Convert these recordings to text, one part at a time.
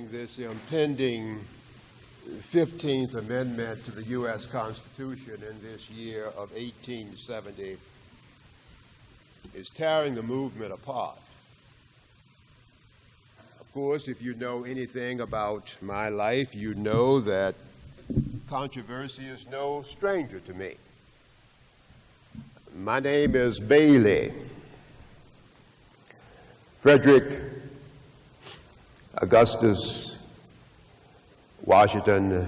concerning this impending 15th Amendment to the U.S. Constitution in this year of 1870 is tearing the movement apart. Of course, if you know anything about my life, you know that controversy is no stranger to me. My name is Bailey. Frederick Augustus Washington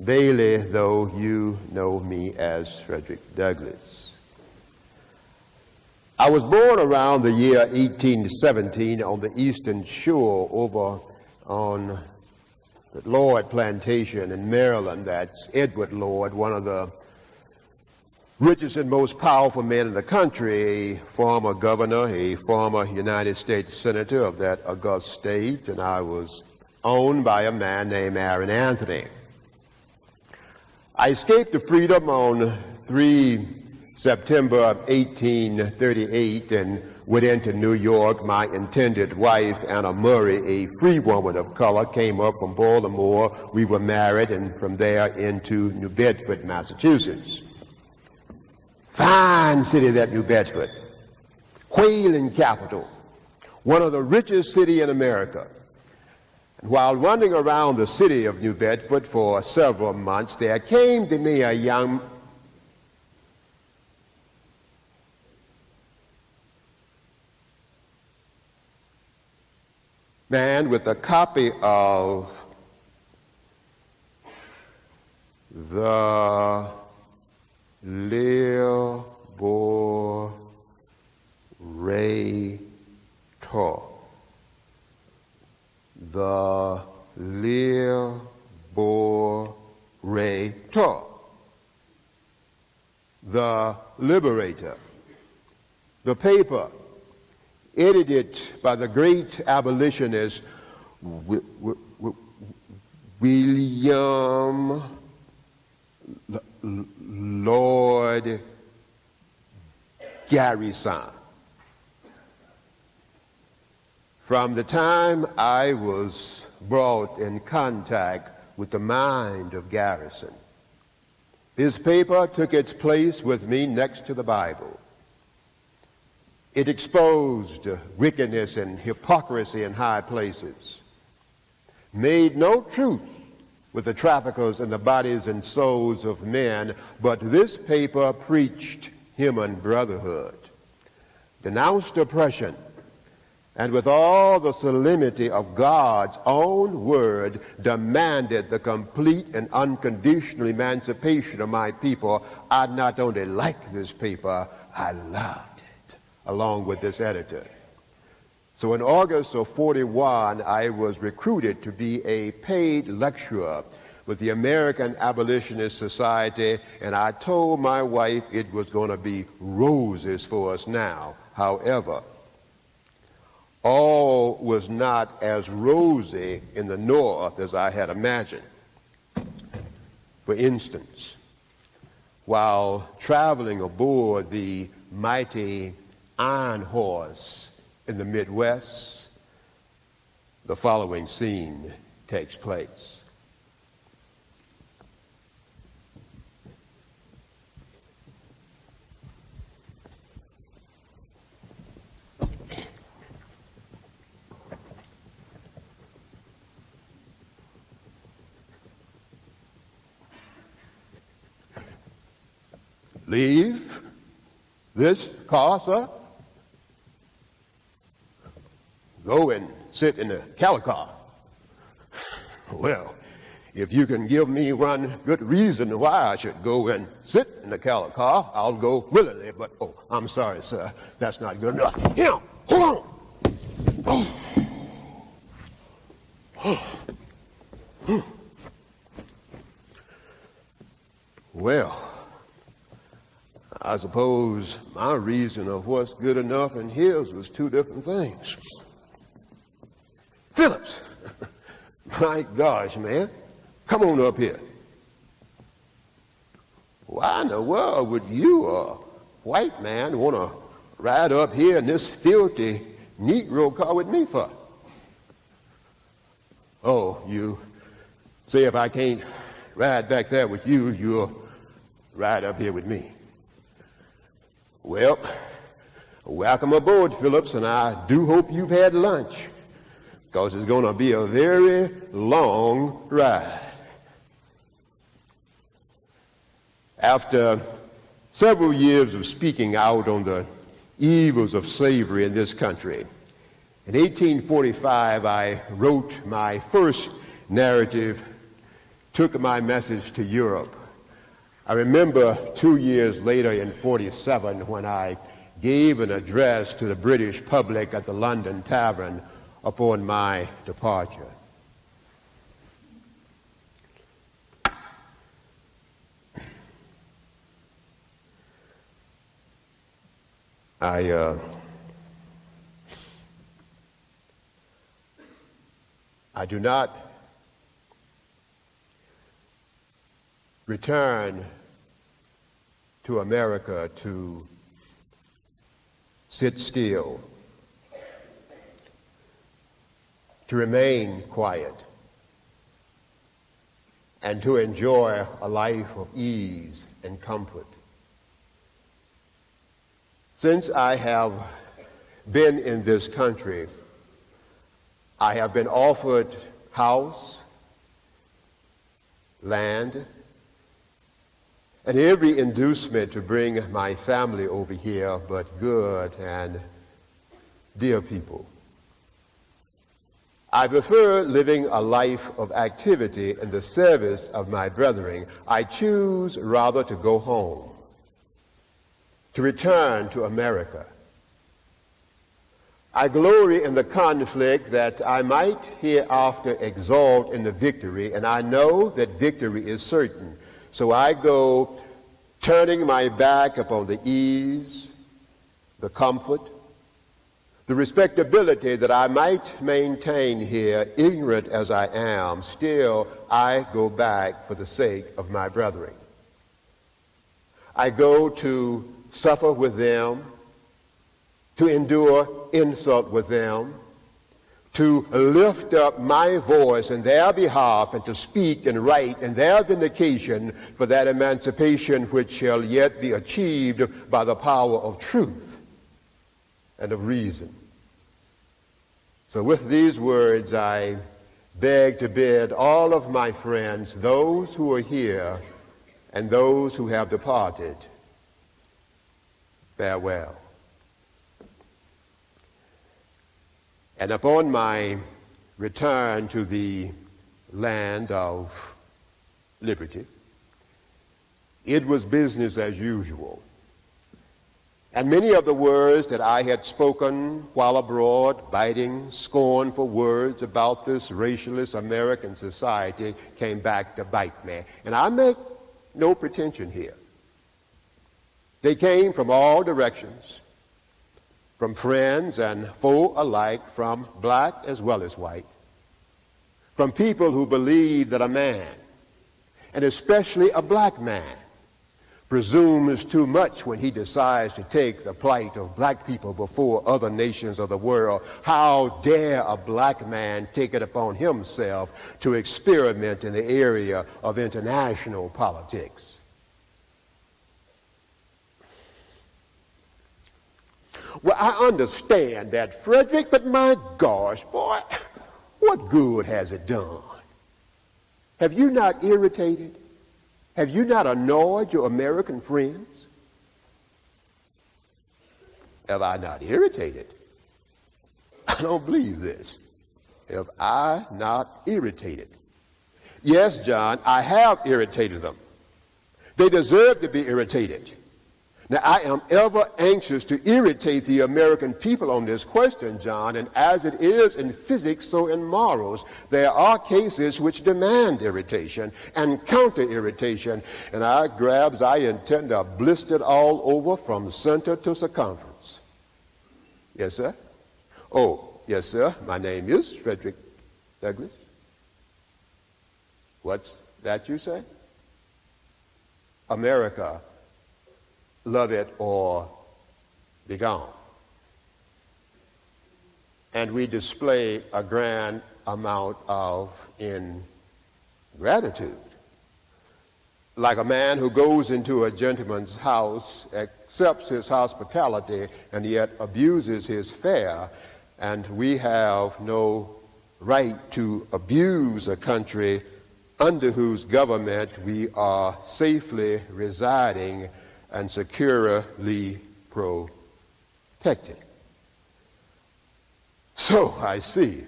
Bailey, though you know me as Frederick Douglass. I was born around the year 1817 on the eastern shore over on the Lloyd Plantation in Maryland. That's Edward Lloyd, one of the richest and most powerful men in the country, a former governor, a former United States senator of that august state, and I was owned by a man named Aaron Anthony. I escaped to freedom on 3 September of 1838 and went into New York. My intended wife, Anna Murray, a free woman of color, came up from Baltimore. We were married, and from there into New Bedford, Massachusetts. Fine city, that New Bedford. Whaling capital. One of the richest cities in America. And while running around the city of New Bedford for several months, there came to me a young man with a copy of the Liberator. The Liberator. The Liberator. The paper edited by the great abolitionist William Lloyd Garrison. From the time I was brought in contact with the mind of Garrison, his paper took its place with me next to the Bible. It exposed wickedness and hypocrisy in high places, made no truth with the traffickers in the bodies and souls of men, but this paper preached human brotherhood, denounced oppression, and with all the solemnity of God's own word, demanded the complete and unconditional emancipation of my people. I not only liked this paper, I loved it, along with this editor. So in August of 41, I was recruited to be a paid lecturer with the American Abolitionist Society, and I told my wife it was going to be roses for us now. However, all was not as rosy in the North as I had imagined. For instance, while traveling aboard the mighty Iron Horse in the Midwest, the following scene takes place. Leave this car, sir? Go and sit in the cattle car. Well, if you can give me one good reason why I should go and sit in the cattle car, I'll go willingly. But, oh, I'm sorry, sir. That's not good enough. Here, hold on. Well, I suppose my reason of what's good enough and his was two different things. Phillips, my gosh, man, come on up here. Why in the world would you, a white man, want to ride up here in this filthy Negro car with me for? Oh, you say if I can't ride back there with you, you'll ride up here with me. Well, welcome aboard, Phillips, and I do hope you've had lunch, because it's going to be a very long ride. After several years of speaking out on the evils of slavery in this country, in 1845, I wrote my first narrative, took my message to Europe. I remember 2 years later in 47 when I gave an address to the British public at the London Tavern upon my departure. I do not return to America to sit still, to remain quiet, and to enjoy a life of ease and comfort. Since I have been in this country, I have been offered house, land, and every inducement to bring my family over here, but good and dear people. I prefer living a life of activity in the service of my brethren. I choose rather to go home, to return to America. I glory in the conflict that I might hereafter exult in the victory, and I know that victory is certain. So I go turning my back upon the ease, the comfort, the respectability that I might maintain here, ignorant as I am. Still, I go back for the sake of my brethren. I go to suffer with them, to endure insult with them, to lift up my voice in their behalf, and to speak and write in their vindication for that emancipation which shall yet be achieved by the power of truth and of reason. So with these words, I beg to bid all of my friends, those who are here and those who have departed, farewell. And upon my return to the land of liberty, it was business as usual. And many of the words that I had spoken while abroad, biting scornful words about this racialist American society, came back to bite me. And I make no pretension here. They came from all directions, from friends and foe alike, from black as well as white, from people who believe that a man, and especially a black man, presumes too much when he decides to take the plight of black people before other nations of the world. How dare a black man take it upon himself to experiment in the area of international politics? Well, I understand that, Frederick, but my gosh, boy, what good has it done? Have you not irritated? Have you not annoyed your American friends? Have I not irritated? I don't believe this. Have I not irritated? Yes, John, I have irritated them. They deserve to be irritated. Now, I am ever anxious to irritate the American people on this question, John, and as it is in physics, so in morals. There are cases which demand irritation and counter-irritation, and I intend to blister it all over from center to circumference. Yes, sir? Oh, yes, sir. My name is Frederick Douglass. What's that you say? America, love it or be gone. And we display a grand amount of ingratitude. Like a man who goes into a gentleman's house, accepts his hospitality, and yet abuses his fare, and we have no right to abuse a country under whose government we are safely residing and securely protected. So I see,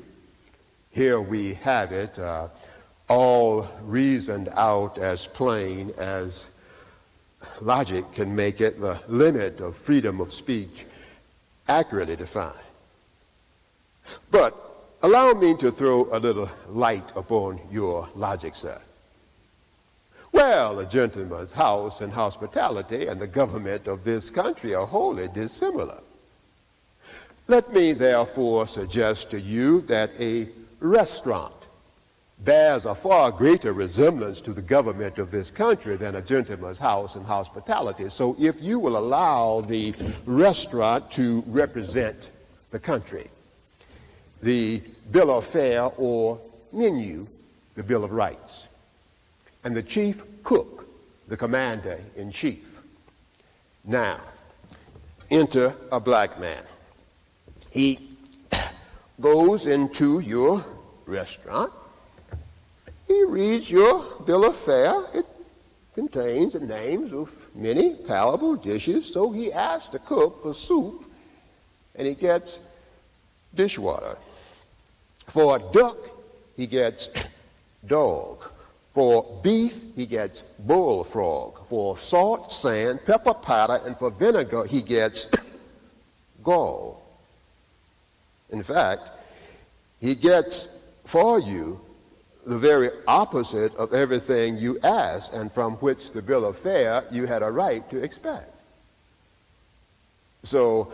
here we have it, all reasoned out as plain as logic can make it, the limit of freedom of speech accurately defined. But allow me to throw a little light upon your logic, sir. Well, a gentleman's house and hospitality and the government of this country are wholly dissimilar. Let me therefore suggest to you that a restaurant bears a far greater resemblance to the government of this country than a gentleman's house and hospitality. So if you will allow the restaurant to represent the country, the bill of fare or menu, the Bill of Rights, and the chief cook, the commander-in-chief. Now, enter a black man. He goes into your restaurant. He reads your bill of fare. It contains the names of many palatable dishes, so he asks the cook for soup, and he gets dishwater. For duck, he gets dog. For beef, he gets bullfrog. For salt, sand, pepper powder, and for vinegar, he gets gall. In fact, he gets for you the very opposite of everything you asked and from which the bill of fare you had a right to expect. So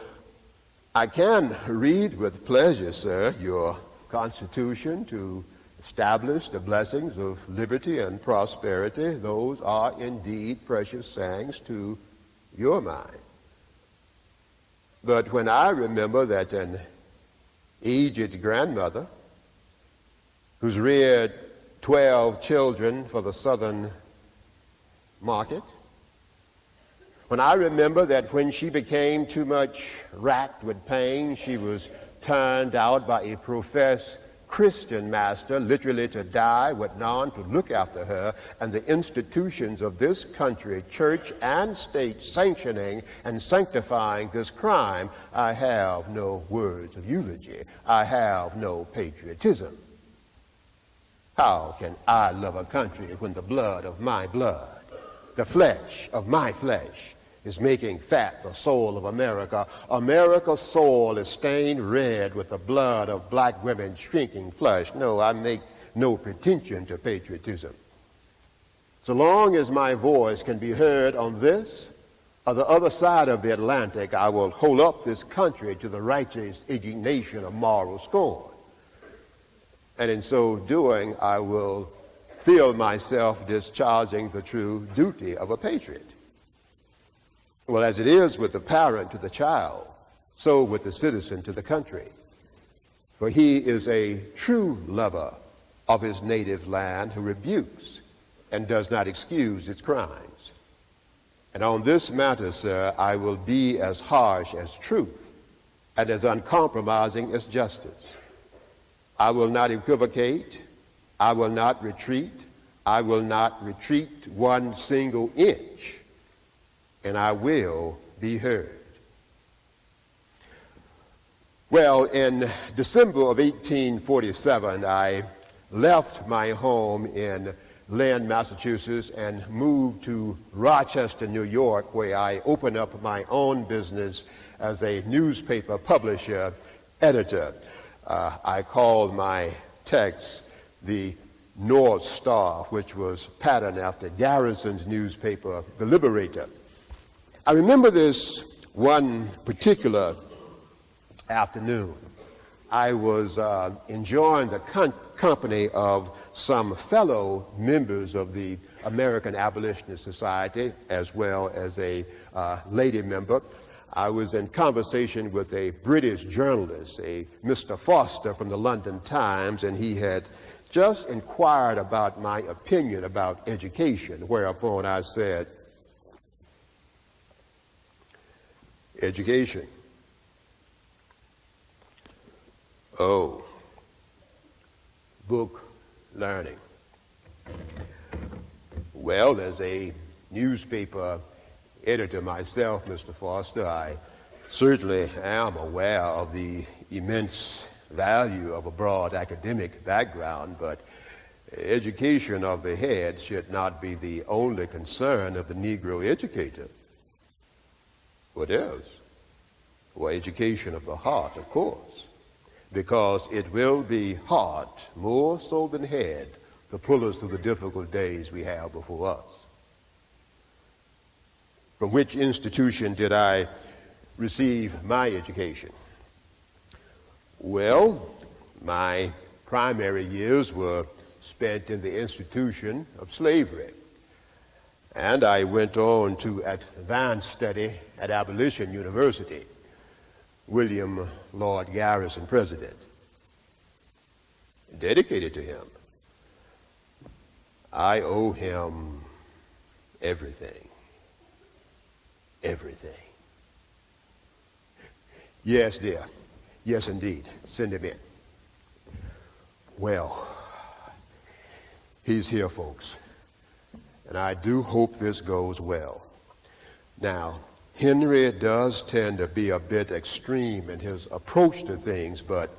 I can read with pleasure, sir, your Constitution to establish the blessings of liberty and prosperity. Those are indeed precious sayings to your mind. But when I remember that an aged grandmother who's reared 12 children for the southern market, when I remember that when she became too much racked with pain, she was turned out by a professed Christian master, literally to die with none to look after her, and the institutions of this country, church and state, sanctioning and sanctifying this crime, I have no words of eulogy. I have no patriotism. How can I love a country when the blood of my blood, the flesh of my flesh, is making fat the soul of America? America's soul is stained red with the blood of black women's shrinking flesh. No, I make no pretension to patriotism. So long as my voice can be heard on this or the other side of the Atlantic, I will hold up this country to the righteous indignation of moral scorn. And in so doing, I will feel myself discharging the true duty of a patriot. Well, as it is with the parent to the child, so with the citizen to the country. For he is a true lover of his native land who rebukes and does not excuse its crimes. And on this matter, sir, I will be as harsh as truth and as uncompromising as justice. I will not equivocate. I will not retreat. I will not retreat one single inch. And I will be heard. Well, in December of 1847, I left my home in Lynn, Massachusetts, and moved to Rochester, New York, where I opened up my own business as a newspaper publisher, editor. I called my text the North Star, which was patterned after Garrison's newspaper, The Liberator. I remember this one particular afternoon. I was enjoying the company of some fellow members of the American Abolitionist Society, as well as a lady member. I was in conversation with a British journalist, a Mr. Foster from the London Times, and he had just inquired about my opinion about education, whereupon I said, education. Oh, book learning. Well, as a newspaper editor myself, Mr. Foster, I certainly am aware of the immense value of a broad academic background, but education of the head should not be the only concern of the Negro educator. What else? Well, education of the heart, of course, because it will be heart, more so than head, to pull us through the difficult days we have before us. From which institution did I receive my education? Well, my primary years were spent in the institution of slavery, and I went on to advanced study at Abolition University, William Lord Garrison, president. Dedicated to him. I owe him everything. Everything. Yes, dear. Yes, indeed. Send him in. Well, he's here, folks. And I do hope this goes well. Now, Henry does tend to be a bit extreme in his approach to things, but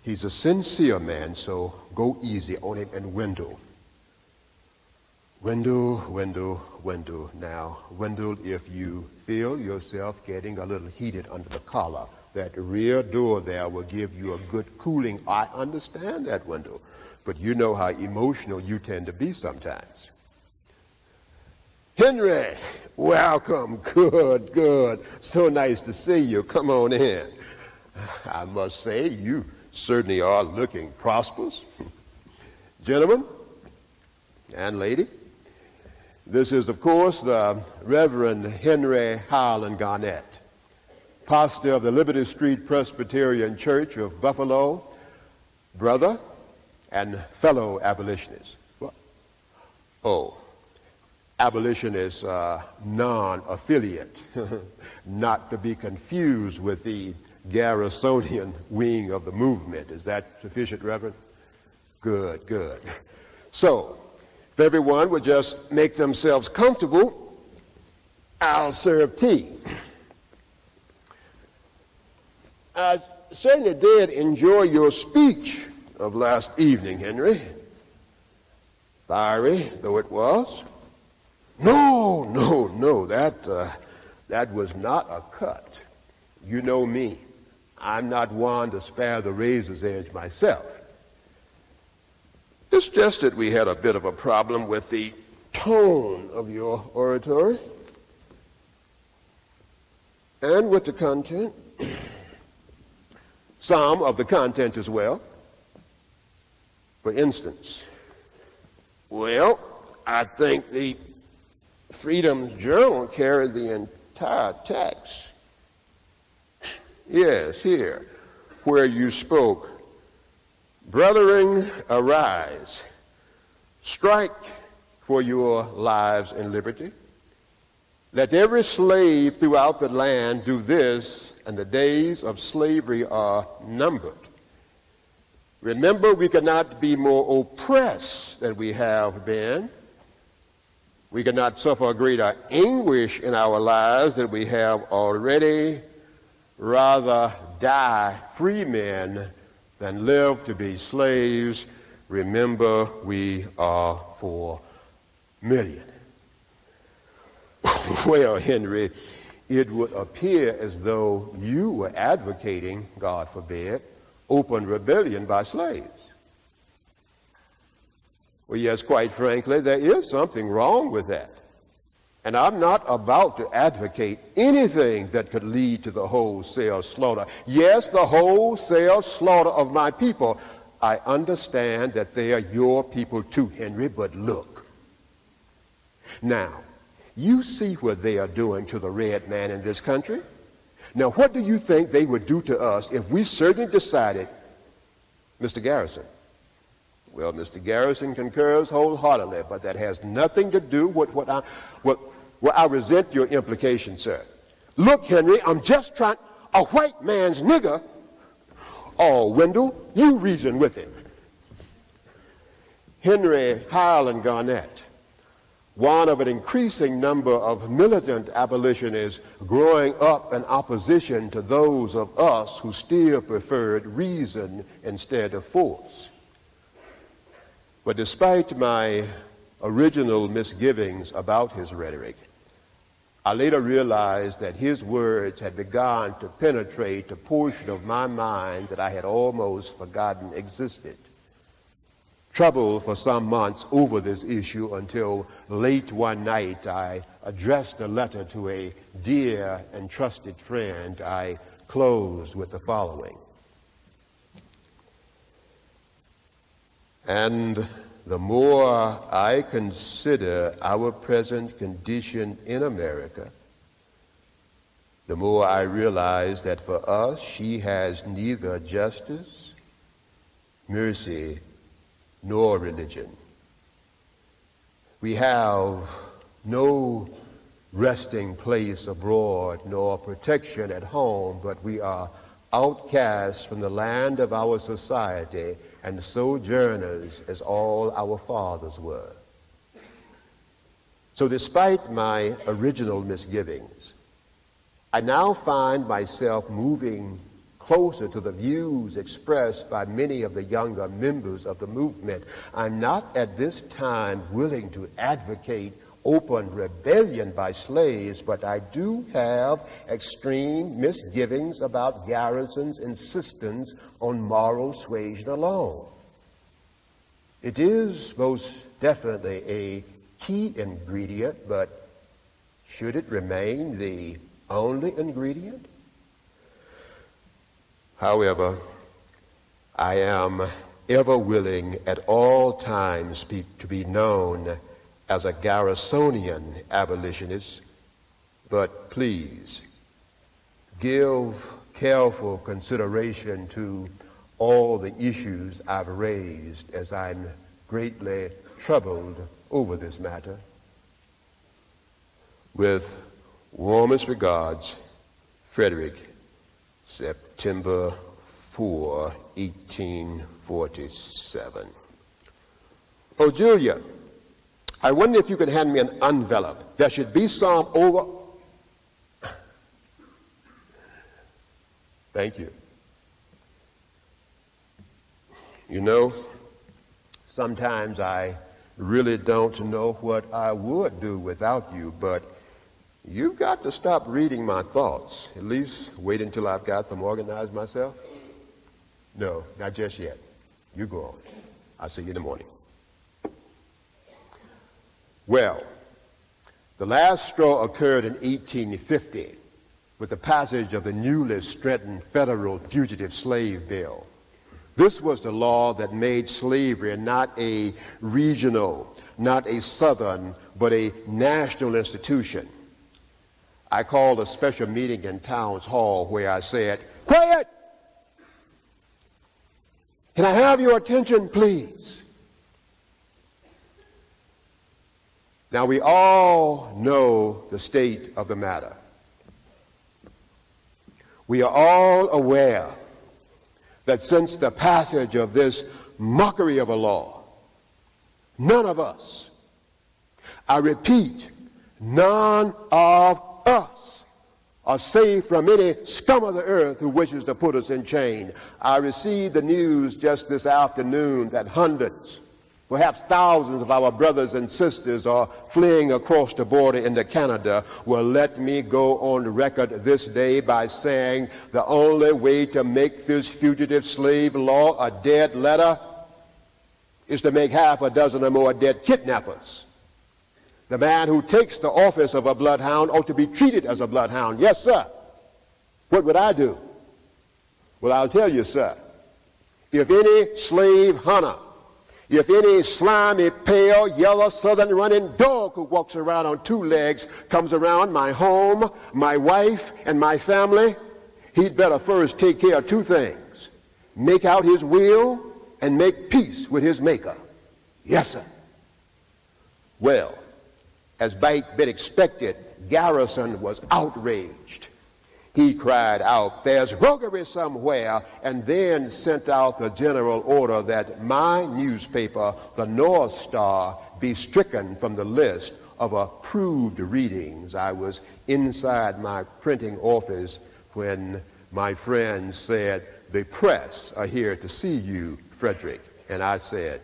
he's a sincere man, so go easy on him. And Wendell. Now, Wendell, if you feel yourself getting a little heated under the collar, that rear door there will give you a good cooling. I understand that, Wendell, but you know how emotional you tend to be sometimes. Henry, welcome. Good. So nice to see you. Come on in. I must say, you certainly are looking prosperous. Gentlemen and lady, this is, of course, the Reverend Henry Howland Garnett, pastor of the Liberty Street Presbyterian Church of Buffalo, brother and fellow abolitionist. What? Oh, abolitionist non-affiliate, not to be confused with the Garrisonian wing of the movement. Is that sufficient, Reverend? Good. So, if everyone would just make themselves comfortable, I'll serve tea. I certainly did enjoy your speech of last evening, Henry. Fiery though it was. No, that was not a cut. You know me. I'm not one to spare the razor's edge myself. It's just that we had a bit of a problem with the tone of your oratory and with the content. Some of the content as well. For instance, well, I think the Freedom's Journal carried the entire text. Yes, here, where you spoke, "Brethren, arise, strike for your lives and liberty. Let every slave throughout the land do this, and the days of slavery are numbered. Remember, we cannot be more oppressed than we have been. We cannot suffer greater anguish in our lives than we have already. Rather die free men than live to be slaves. Remember, we are 4 million. Well, Henry, it would appear as though you were advocating, God forbid, open rebellion by slaves. Well, yes, quite frankly, there is something wrong with that. And I'm not about to advocate anything that could lead to the wholesale slaughter. Yes, the wholesale slaughter of my people. I understand that they are your people too, Henry, but look. Now, you see what they are doing to the red man in this country. Now, what do you think they would do to us if we certainly decided, Mr. Garrison? Well, Mr. Garrison concurs wholeheartedly, but that has nothing to do with what I resent your implication, sir. Look, Henry, I'm just trying, a white man's nigger. Oh, Wendell, you reason with him. Henry Highland Garnett, one of an increasing number of militant abolitionists growing up in opposition to those of us who still preferred reason instead of force. But despite my original misgivings about his rhetoric, I later realized that his words had begun to penetrate a portion of my mind that I had almost forgotten existed. Troubled for some months over this issue until late one night I addressed a letter to a dear and trusted friend. I closed with the following. And the more I consider our present condition in America, the more I realize that for us she has neither justice, mercy, nor religion. We have no resting place abroad, nor protection at home, but we are outcasts from the land of our society and sojourners as all our fathers were. So despite my original misgivings, I now find myself moving closer to the views expressed by many of the younger members of the movement. I'm not at this time willing to advocate open rebellion by slaves, but I do have extreme misgivings about Garrison's insistence on moral suasion alone. It is most definitely a key ingredient, but should it remain the only ingredient? However, I am ever willing at all times to be known as a Garrisonian abolitionist, but please give careful consideration to all the issues I've raised, as I'm greatly troubled over this matter. With warmest regards, Frederick, September 4, 1847. Oh, Julia, I wonder if you could hand me an envelope. There should be some over. Thank you. You know, sometimes I really don't know what I would do without you, but you've got to stop reading my thoughts. At least wait until I've got them organized myself. No, not just yet. You go on. I'll see you in the morning. Well, the last straw occurred in 1850 with the passage of the newly strengthened federal fugitive slave bill. This was the law that made slavery not a regional, not a southern, but a national institution. I called a special meeting in Towns Hall where I said, "Quiet! Can I have your attention, please?" Now, we all know the state of the matter. We are all aware that since the passage of this mockery of a law, none of us, I repeat, none of us are safe from any scum of the earth who wishes to put us in chain. I received the news just this afternoon that hundreds, perhaps thousands of our brothers and sisters are fleeing across the border into Canada. Well, let me go on record this day by saying the only way to make this fugitive slave law a dead letter is to make half a dozen or more dead kidnappers. The man who takes the office of a bloodhound ought to be treated as a bloodhound. Yes, sir. What would I do? Well, I'll tell you, sir. If any slave hunter, if any slimy, pale, yellow, southern running dog who walks around on two legs comes around my home, my wife, and my family, he'd better first take care of two things: make out his will and make peace with his maker. Yes, sir. Well, as might be expected, Garrison was outraged. He cried out, "There's roguery somewhere," and then sent out the general order that my newspaper, the North Star, be stricken from the list of approved readings. I was inside my printing office when my friends said, "The press are here to see you, Frederick." And I said,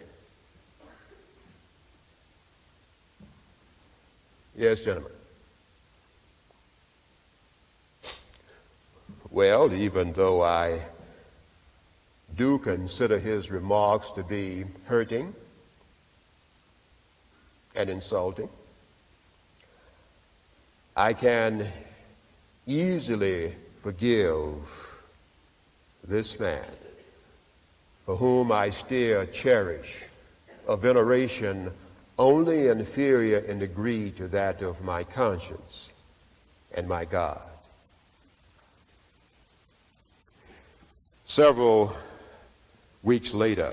"Yes, gentlemen." Well, even though I do consider his remarks to be hurting and insulting, I can easily forgive this man, for whom I still cherish a veneration only inferior in degree to that of my conscience and my God. Several weeks later,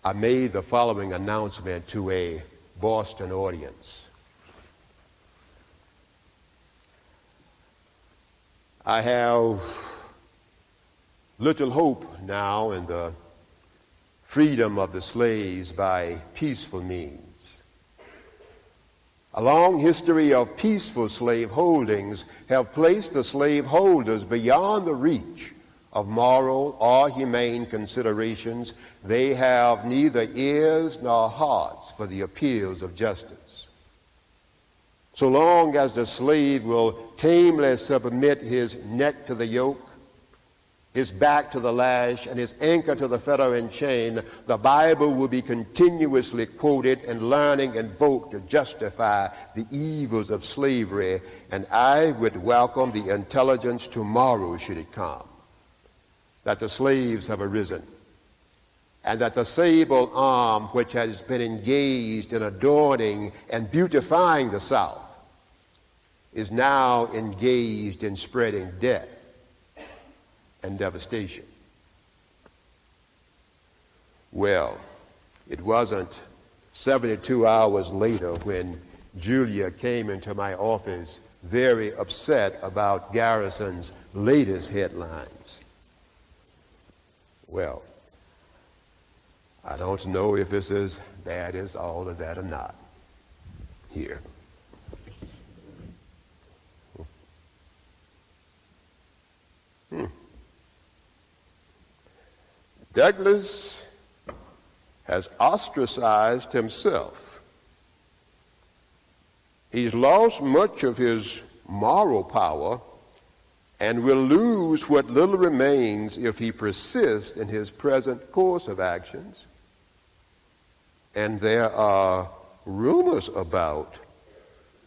I made the following announcement to a Boston audience. I have little hope now in the freedom of the slaves by peaceful means. A long history of peaceful slave holdings have placed the slave holders beyond the reach of moral or humane considerations. They have neither ears nor hearts for the appeals of justice. So long as the slave will tamely submit his neck to the yoke, his back to the lash, and his anchor to the fetter and chain, the Bible will be continuously quoted and learning invoked to justify the evils of slavery, and I would welcome the intelligence tomorrow, should it come, that the slaves have arisen, and that the sable arm which has been engaged in adorning and beautifying the South is now engaged in spreading death and devastation. Well, it wasn't 72 hours later when Julia came into my office very upset about Garrison's latest headlines. Well, I don't know if it's as bad as all of that or not. Here. Douglass has ostracized himself. He's lost much of his moral power and will lose what little remains if he persists in his present course of actions. And there are rumors about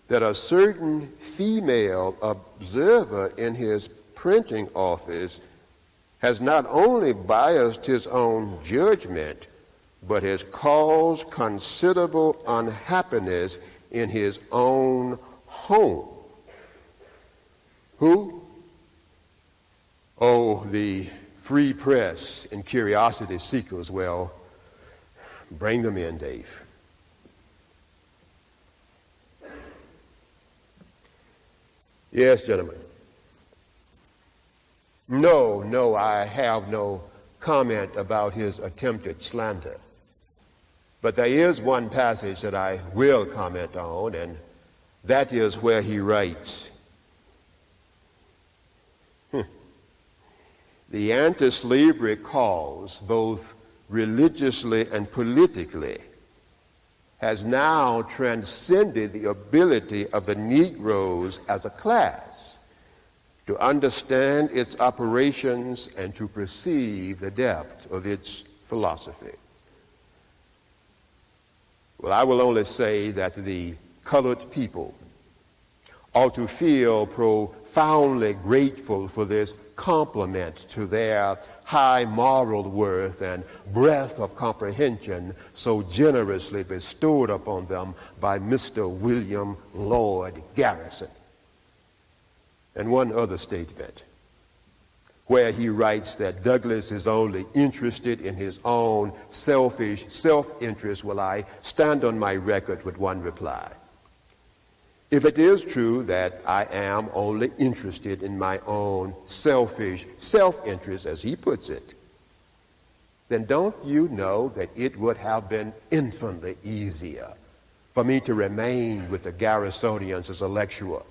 that a certain female observer in his printing office has not only biased his own judgment, but has caused considerable unhappiness in his own home. Who? Oh, the free press and curiosity seekers. Well, bring them in, Dave. Yes, gentlemen. No, I have no comment about his attempted slander. But there is one passage that I will comment on, and that is where he writes, "The anti-slavery cause, both religiously and politically, has now transcended the ability of the Negroes as a class to understand its operations and to perceive the depth of its philosophy." Well, I will only say that the colored people ought to feel profoundly grateful for this compliment to their high moral worth and breadth of comprehension so generously bestowed upon them by Mr. William Lloyd Garrison. And one other statement. where he writes that Douglass is only interested in his own selfish self-interest, will I stand on my record with one reply. If it is true that I am only interested in my own selfish self-interest, as he puts it, then don't you know that it would have been infinitely easier for me to remain with the Garrisonians as a lecturer,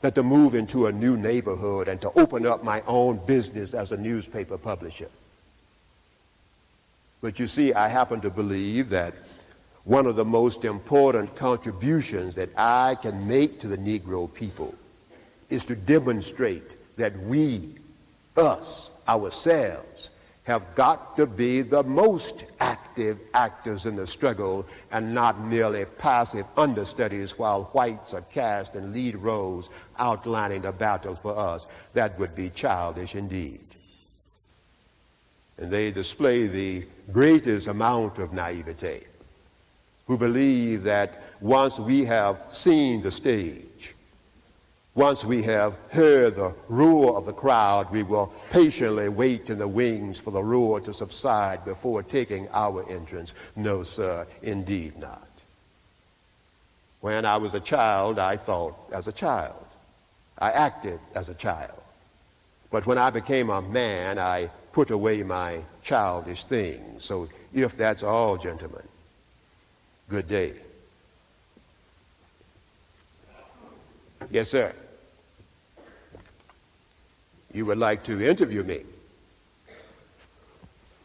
than to move into a new neighborhood and to open up my own business as a newspaper publisher. But you see, I happen to believe that one of the most important contributions that I can make to the Negro people is to demonstrate that we, us, ourselves, have got to be the most active actors in the struggle and not merely passive understudies while whites are cast in lead roles outlining the battle for us. That would be childish indeed. And they display the greatest amount of naivete, who believe that once we have seen the stage, once we have heard the roar of the crowd, we will patiently wait in the wings for the roar to subside before taking our entrance. No, sir, indeed not. When I was a child, I thought as a child. I acted as a child. But when I became a man, I put away my childish things. So if that's all, gentlemen, good day. Yes, sir. You would like to interview me?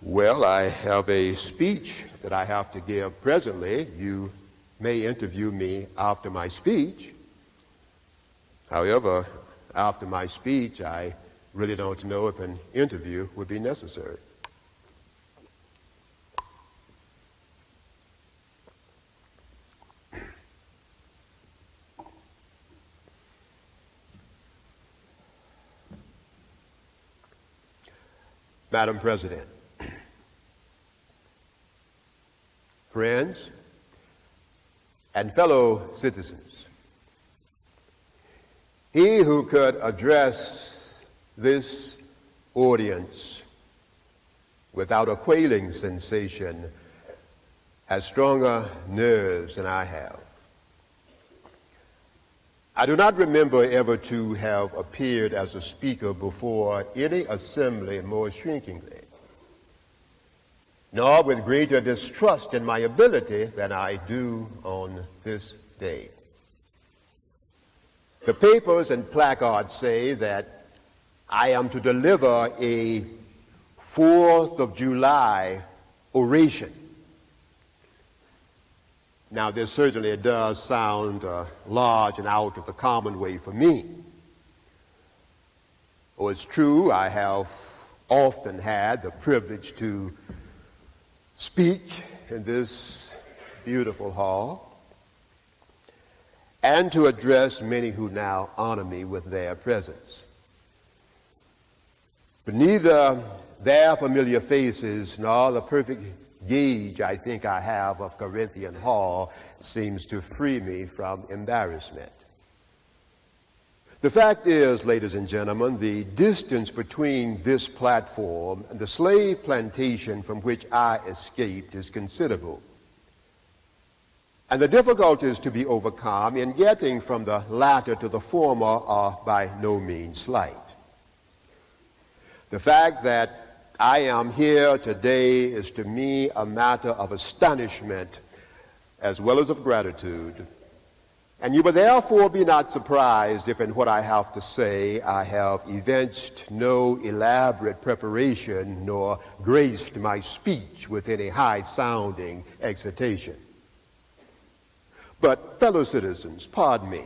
Well, I have a speech that I have to give presently. You may interview me after my speech. However, after my speech, I really don't know if an interview would be necessary. Madam President, friends, and fellow citizens, he who could address this audience without a quailing sensation has stronger nerves than I have. I do not remember ever to have appeared as a speaker before any assembly more shrinkingly, nor with greater distrust in my ability than I do on this day. The papers and placards say that I am to deliver a 4th of July oration. Now, this certainly does sound large and out of the common way for me. Oh, it's true, I have often had the privilege to speak in this beautiful hall and to address many who now honor me with their presence. But neither their familiar faces nor the perfect gauge I think I have of Corinthian Hall seems to free me from embarrassment. The fact is, ladies and gentlemen, the distance between this platform and the slave plantation from which I escaped is considerable. And the difficulties to be overcome in getting from the latter to the former are by no means slight. The fact that I am here today is to me a matter of astonishment as well as of gratitude. And you will therefore be not surprised if in what I have to say I have evinced no elaborate preparation nor graced my speech with any high-sounding exhortation. But, fellow citizens, pardon me.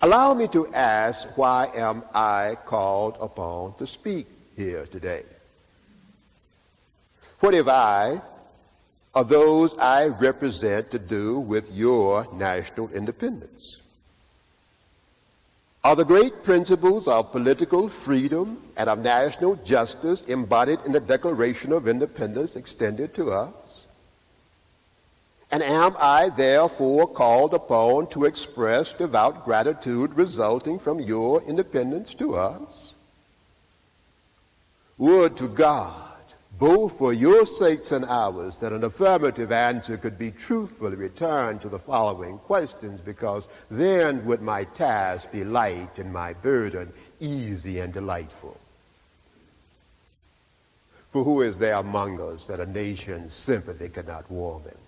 Allow me to ask, why am I called upon to speak here today? What have I, or those I represent, to do with your national independence? Are the great principles of political freedom and of national justice embodied in the Declaration of Independence extended to us? And am I therefore called upon to express devout gratitude resulting from your independence to us? Would to God, both for your sakes and ours, that an affirmative answer could be truthfully returned to the following questions, because then would my task be light and my burden easy and delightful. For who is there among us that a nation's sympathy cannot warm him?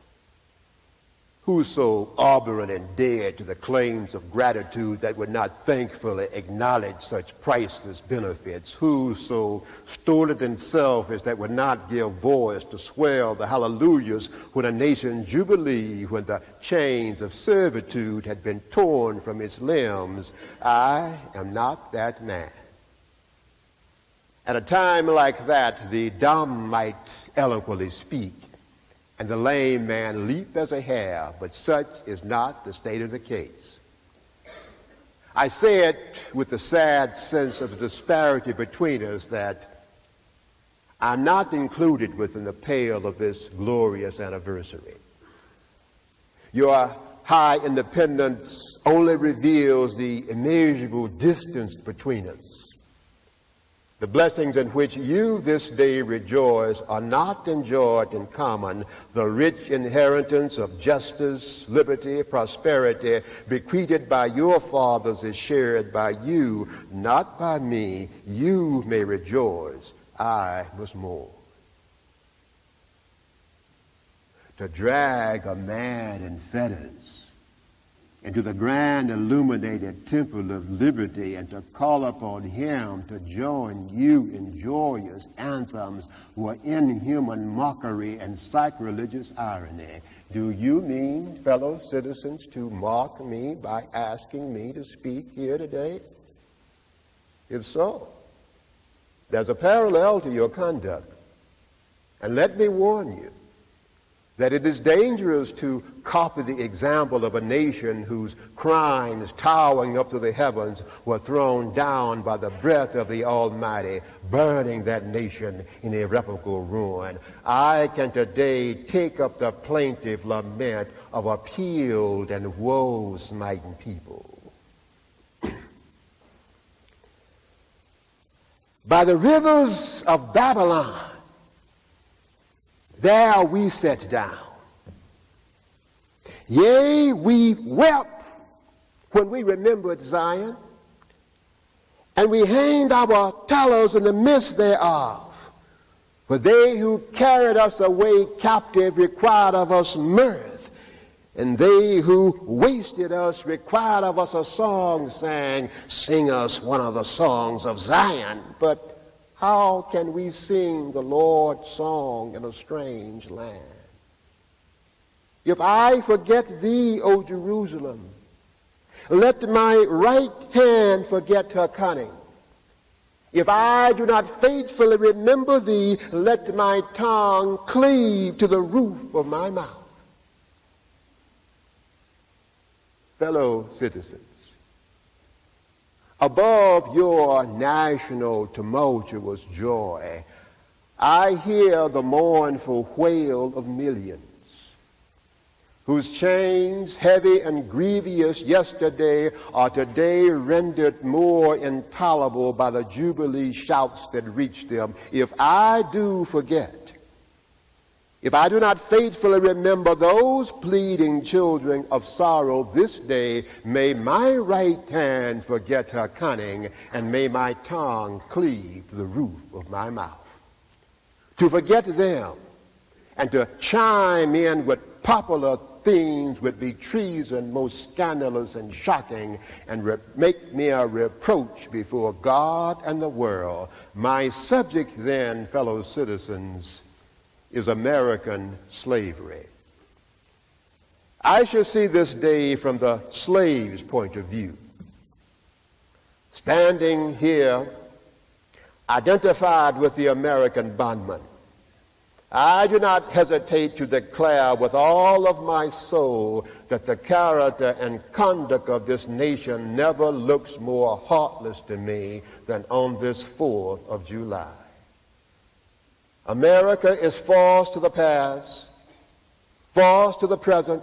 Who so arrogant and dead to the claims of gratitude that would not thankfully acknowledge such priceless benefits? Who so stolid and selfish that would not give voice to swell the hallelujahs when a nation's jubilee, when the chains of servitude had been torn from its limbs? I am not that man. At a time like that, the dumb might eloquently speak, and the lame man leap as a hare, but such is not the state of the case. I say it with the sad sense of the disparity between us that I'm not included within the pale of this glorious anniversary. Your high independence only reveals the immeasurable distance between us. The blessings in which you this day rejoice are not enjoyed in common. The rich inheritance of justice, liberty, prosperity bequeathed by your fathers is shared by you, not by me. You may rejoice, I must mourn. To drag a man in fetters into the grand illuminated temple of liberty and to call upon him to join you in joyous anthems were inhuman mockery and sacrilegious irony. Do you mean, fellow citizens, to mock me by asking me to speak here today? If so, there's a parallel to your conduct. And let me warn you that it is dangerous to copy the example of a nation whose crimes, towering up to the heavens, were thrown down by the breath of the Almighty, burning that nation in irreparable ruin. I can today take up the plaintive lament of a peeled and woe-smitten people. By the rivers of Babylon, there we sat down. Yea, we wept when we remembered Zion, and we hanged our tallows in the midst thereof. For they who carried us away captive required of us mirth, and they who wasted us required of us a song, saying, sing us one of the songs of Zion. But how can we sing the Lord's song in a strange land? If I forget thee, O Jerusalem, let my right hand forget her cunning. If I do not faithfully remember thee, let my tongue cleave to the roof of my mouth. Fellow citizens, above your national tumultuous joy, I hear the mournful wail of millions whose chains, heavy and grievous yesterday, are today rendered more intolerable by the jubilee shouts that reach them. If I do forget, if I do not faithfully remember those pleading children of sorrow this day, may my right hand forget her cunning, and may my tongue cleave to the roof of my mouth. To forget them and to chime in with popular themes would be treason most scandalous and shocking, and make me a reproach before God and the world. My subject then, fellow citizens, is American slavery. I shall see this day from the slave's point of view. Standing here, identified with the American bondman, I do not hesitate to declare with all of my soul that the character and conduct of this nation never looks more heartless to me than on this 4th of July. America is false to the past, false to the present,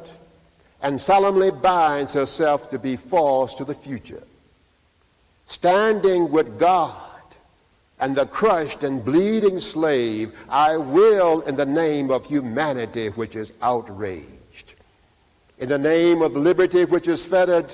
and solemnly binds herself to be false to the future. Standing with God and the crushed and bleeding slave, I will in the name of humanity which is outraged, in the name of liberty which is fettered,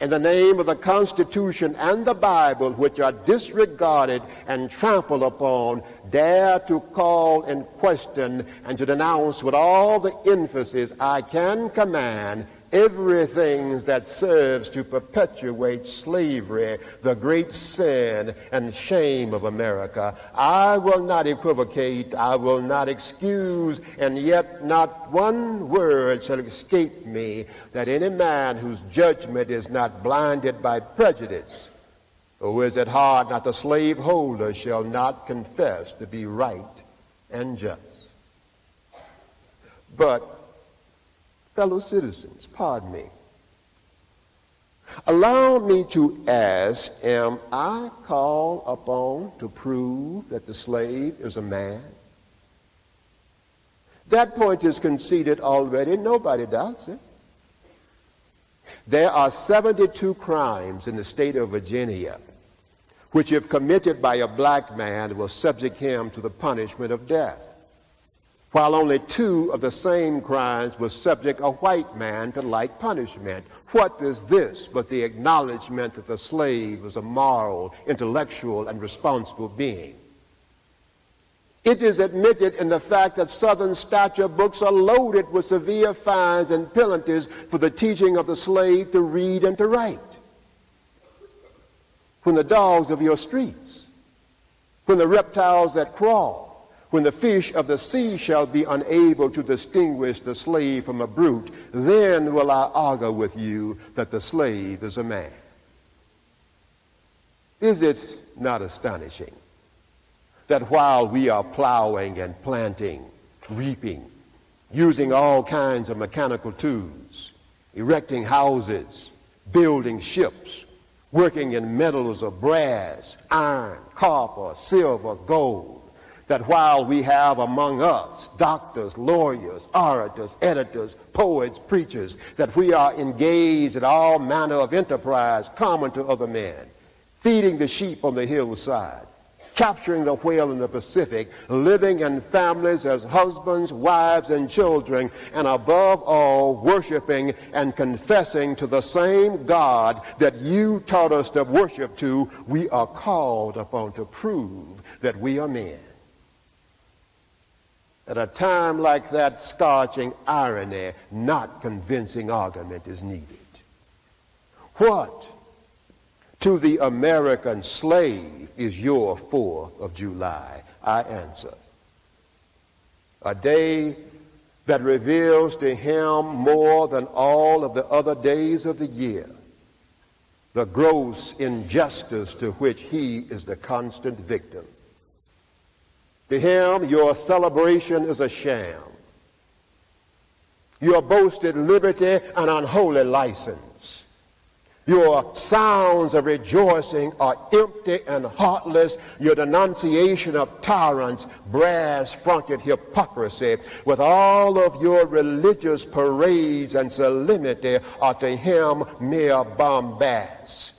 in the name of the Constitution and the Bible which are disregarded and trampled upon, dare to call in question and to denounce with all the emphasis I can command everything that serves to perpetuate slavery, the great sin and shame of America. I will not equivocate, I will not excuse, and yet not one word shall escape me, that any man whose judgment is not blinded by prejudice, or is at heart not the slaveholder, shall not confess to be right and just. But fellow citizens, pardon me, allow me to ask, am I called upon to prove that the slave is a man? That point is conceded already. Nobody doubts it. There are 72 crimes in the state of Virginia which, if committed by a black man, will subject him to the punishment of death, while only 2 of the same crimes will subject a white man to like punishment. What is this but the acknowledgement that the slave is a moral, intellectual, and responsible being? It is admitted in the fact that Southern statute books are loaded with severe fines and penalties for the teaching of the slave to read and to write. When the dogs of your streets, when the reptiles that crawl, when the fish of the sea shall be unable to distinguish the slave from a brute, then will I argue with you that the slave is a man. Is it not astonishing that while we are plowing and planting, reaping, using all kinds of mechanical tools, erecting houses, building ships, working in metals of brass, iron, copper, silver, gold, that while we have among us doctors, lawyers, orators, editors, poets, preachers, that we are engaged in all manner of enterprise common to other men, feeding the sheep on the hillside, capturing the whale in the Pacific, living in families as husbands, wives, and children, and above all, worshiping and confessing to the same God that you taught us to worship to, we are called upon to prove that we are men. At a time like that, scorching irony, not convincing argument is needed. What to the American slave is your 4th of July? I answer, a day that reveals to him more than all of the other days of the year the gross injustice to which he is the constant victim. To him, your celebration is a sham. Your boasted liberty an unholy license. Your sounds of rejoicing are empty and heartless. Your denunciation of tyrants, brass-fronted hypocrisy, with all of your religious parades and solemnity, are to him mere bombast,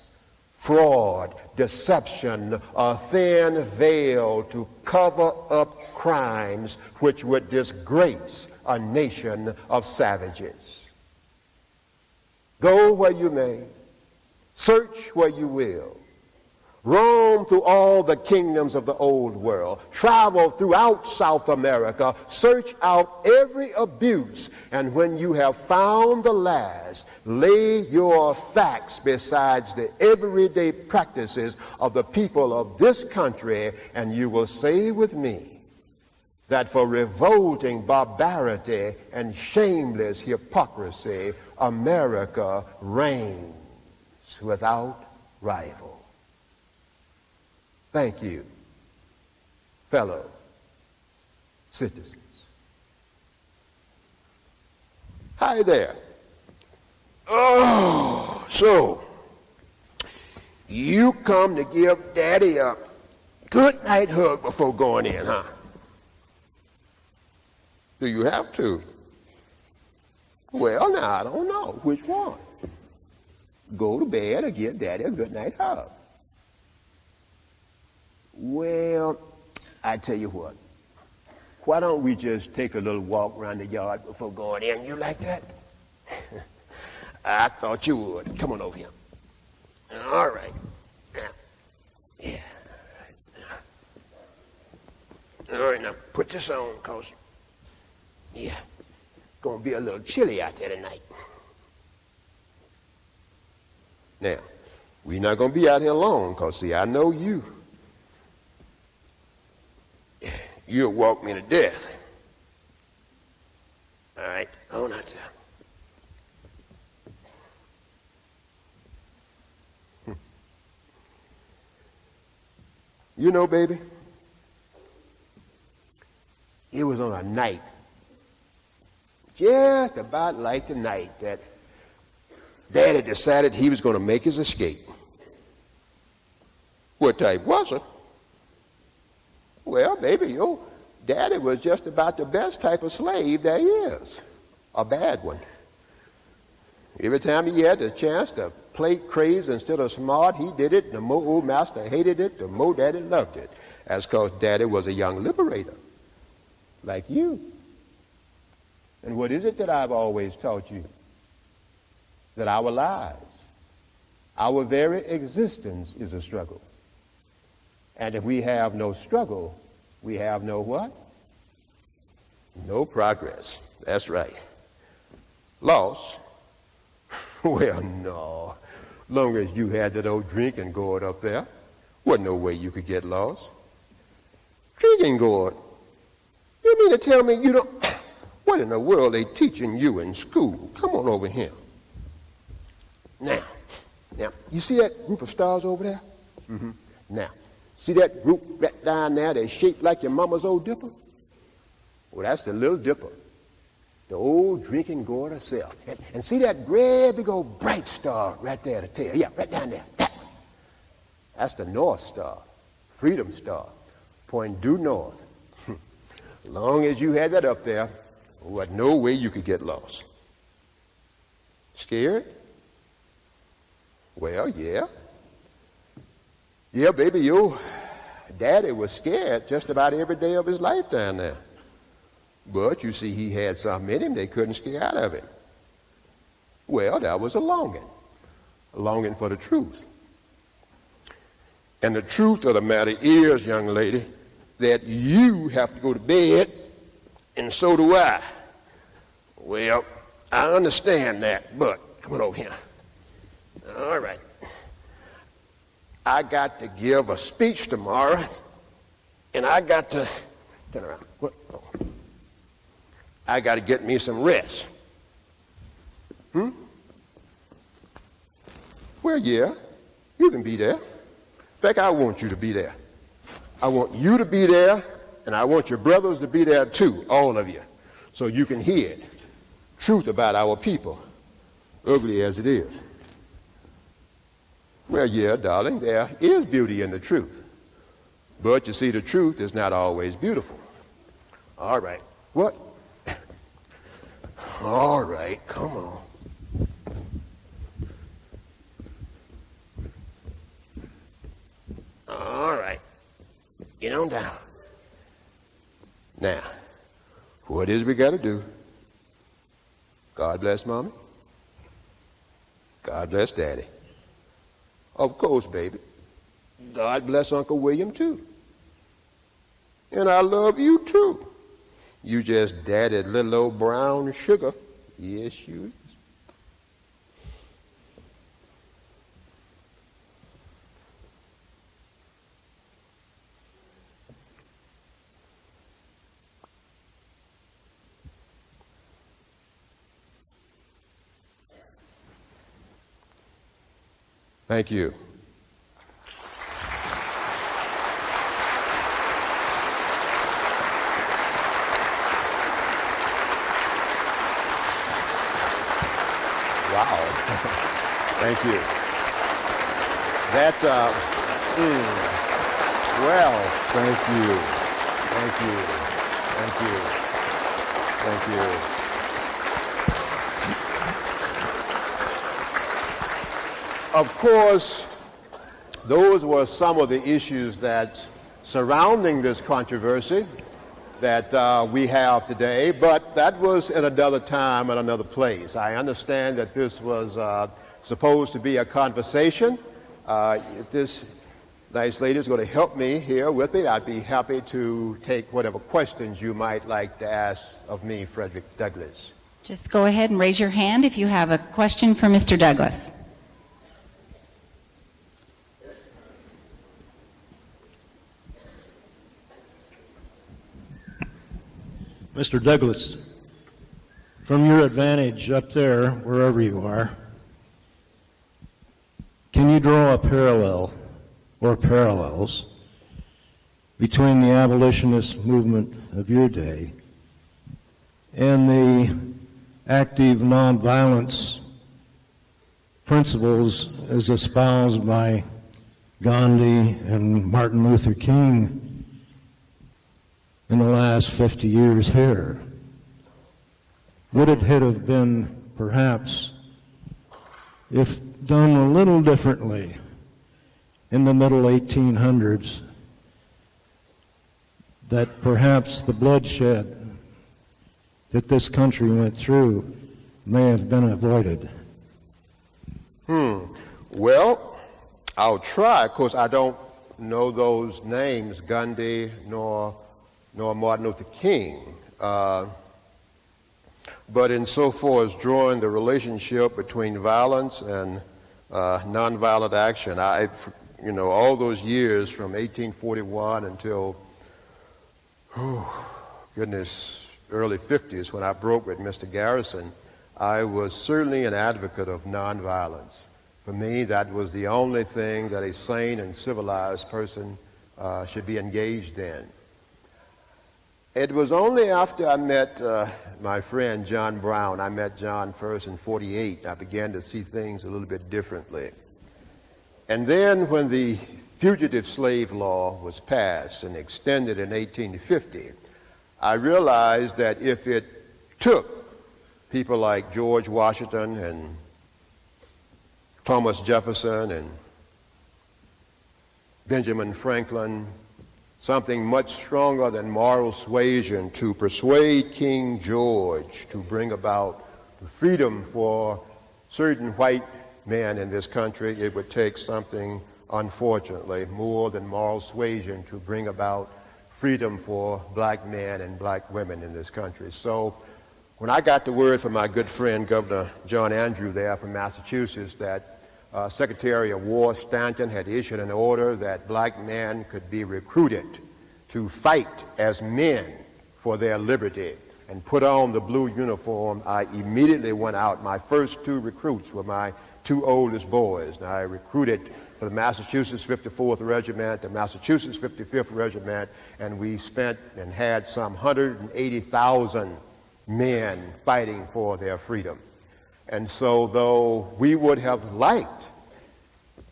fraud, deception, a thin veil to cover up crimes which would disgrace a nation of savages. Go where you may, search where you will, roam through all the kingdoms of the old world, travel throughout South America, search out every abuse, and when you have found the last, lay your facts besides the everyday practices of the people of this country, and you will say with me that for revolting barbarity and shameless hypocrisy, America reigns without rival. Thank you, fellow citizens. Hi there. Oh, so you come to give Daddy a good night hug before going in, huh? Do you have to? Well, now, I don't know. Which one? Go to bed or give Daddy a good night hug. Well, I tell you what. Why don't we just take a little walk around the yard before going in? You like that? I thought you would. Come on over here. All right. Yeah. All right, now put this on, cause yeah, gonna be a little chilly out there tonight. Now, we're not gonna be out here long, cause see, I know you. You'll walk me to death. All right, on out there. You know, baby, it was on a night, just about like the night that Daddy decided he was going to make his escape. What type was it? Well, baby, your Daddy was just about the best type of slave there is. A bad one. Every time he had the chance to play crazy instead of smart, he did it. The more old master hated it, the more Daddy loved it. That's because Daddy was a young liberator, like you. And what is it that I've always taught you? That our lives, our very existence is a struggle. And if we have no struggle, we have no what? No progress. That's right. Loss? Well, no. Long as you had that old drinking gourd up there, wasn't no way you could get lost. Drinking gourd? You mean to tell me you don't... What in the world are they teaching you in school? Come on over here. Now, you see that group of stars over there? Mm-hmm. Now, see that group right down there that's shaped like your mama's old dipper? Well, that's the little dipper, the old drinking gourd herself. And see that great big old bright star right there at the tail? Yeah, right down there. That one. That's the North Star, Freedom Star, pointing due north. Long as you had that up there, there was no way you could get lost. Scared? Well, yeah. Yeah, baby, your Daddy was scared just about every day of his life down there. But you see, he had something in him they couldn't scare out of him. Well, that was a longing for the truth. And the truth of the matter is, young lady, that you have to go to bed, and so do I. Well, I understand that, but come on over here. All right. I got to give a speech tomorrow, and I got to turn around. What? Oh. I got to get me some rest. Well, yeah, you can be there. In fact, I want you to be there. I want you to be there, and I want your brothers to be there too, all of you, so you can hear it. Truth about our people, ugly as it is. Well, yeah, darling, there is beauty in the truth. But you see, the truth is not always beautiful. All right. What? All right, come on. All right. Get on down. Now, what is we got to do? God bless Mommy. God bless Daddy. Of course, baby. God bless Uncle William, too. And I love you, too. You just Daddy's little old brown sugar. Yes, you is. Thank you. Wow. Thank you. That, well, thank you. Thank you. Thank you. Thank you. Of course, those were some of the issues that surrounding this controversy that we have today, but that was at another time and another place. I understand that this was supposed to be a conversation. If this nice lady is going to help me here with me, I'd be happy to take whatever questions you might like to ask of me, Frederick Douglass. Just go ahead and raise your hand if you have a question for Mr. Douglass. Mr. Douglass, from your advantage up there, wherever you are, can you draw a parallel or parallels between the abolitionist movement of your day and the active nonviolence principles as espoused by Gandhi and Martin Luther King in the last 50 years here? Would it have been, perhaps, if done a little differently in the middle 1800s, that perhaps the bloodshed that this country went through may have been avoided? Well, I'll try. Of course, I don't know those names, Gandhi nor Martin Luther King. But insofar as drawing the relationship between violence and nonviolent action, all those years from 1841 until, early 50s when I broke with Mr. Garrison, I was certainly an advocate of nonviolence. For me, that was the only thing that a sane and civilized person should be engaged in. It was only after I met my friend John Brown, I met John first in 48, I began to see things a little bit differently. And then when the fugitive slave law was passed and extended in 1850, I realized that if it took people like George Washington and Thomas Jefferson and Benjamin Franklin, something much stronger than moral suasion to persuade King George to bring about freedom for certain white men in this country, it would take something, unfortunately, more than moral suasion to bring about freedom for black men and black women in this country. So when I got the word from my good friend, Governor John Andrew there from Massachusetts, that Secretary of War Stanton had issued an order that black men could be recruited to fight as men for their liberty and put on the blue uniform, I immediately went out. My first two recruits were my two oldest boys. And I recruited for the Massachusetts 54th Regiment, the Massachusetts 55th Regiment, and we spent and had some 180,000 men fighting for their freedom. And so though we would have liked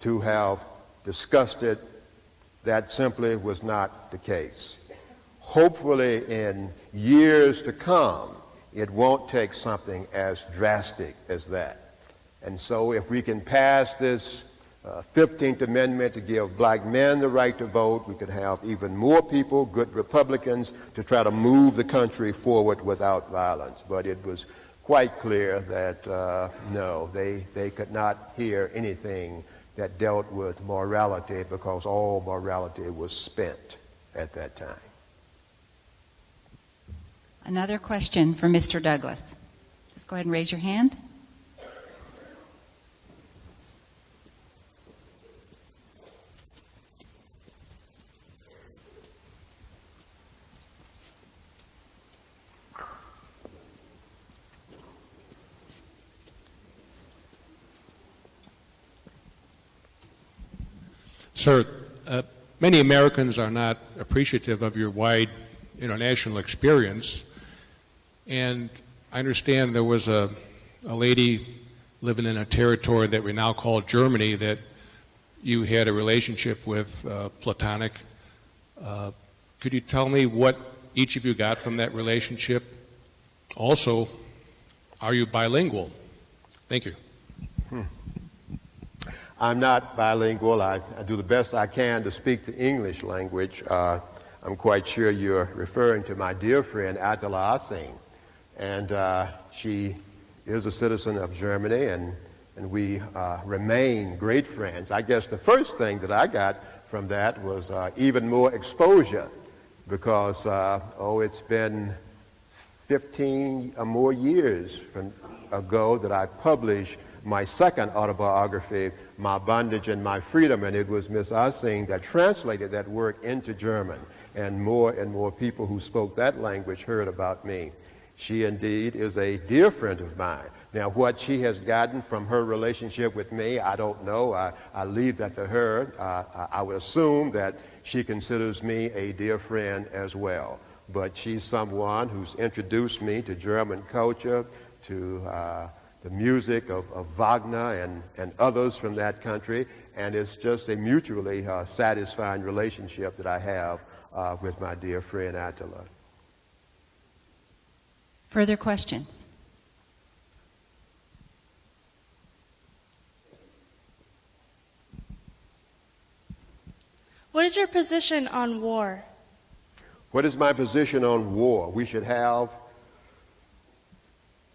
to have discussed it, that simply was not the case. Hopefully in years to come, it won't take something as drastic as that. And so if we can pass this 15th Amendment to give black men the right to vote, we could have even more people, good Republicans, to try to move the country forward without violence. But it was quite clear that no, they could not hear anything that dealt with morality because all morality was spent at that time. Another question for Mr. Douglass. Just go ahead and raise your hand. Sir, many Americans are not appreciative of your wide international experience, and I understand there was a lady living in a territory that we now call Germany that you had a relationship with, platonic. Could you tell me what each of you got from that relationship? Also, are you bilingual? Thank you. I'm not bilingual. I do the best I can to speak the English language. I'm quite sure you're referring to my dear friend Attila Singh, and she is a citizen of Germany, and we remain great friends. I guess the first thing that I got from that was even more exposure, because it's been 15 or more years ago that I published my second autobiography, My Bondage and My Freedom, and it was Miss Assing that translated that work into German, and more people who spoke that language heard about me. She indeed is a dear friend of mine. Now, what she has gotten from her relationship with me, I don't know. I leave that to her. I would assume that she considers me a dear friend as well. But she's someone who's introduced me to German culture, to the music of Wagner and others from that country, and it's just a mutually satisfying relationship that I have with my dear friend Attila. Further questions? What is your position on war? What is my position on war? We should have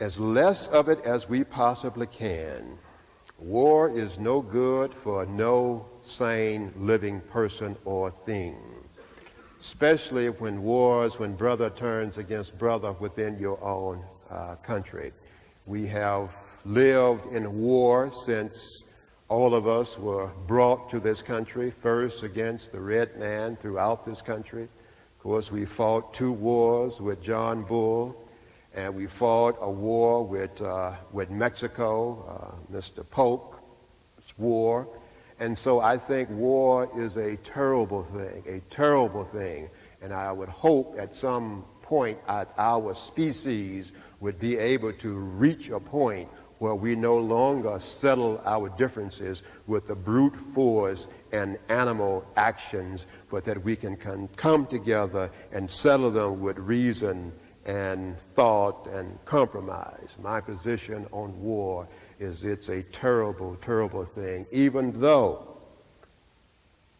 as less of it as we possibly can. War is no good for no sane living person or thing, especially when brother turns against brother within your own country. We have lived in war since all of us were brought to this country, first against the red man throughout this country. Of course, we fought 2 wars with John Bull, and we fought a war with Mexico, Mr. Polk's war. And so I think war is a terrible thing. And I would hope at some point our species would be able to reach a point where we no longer settle our differences with the brute force and animal actions, but that we can come together and settle them with reason and thought and compromise. My position on war is it's a terrible, terrible thing, even though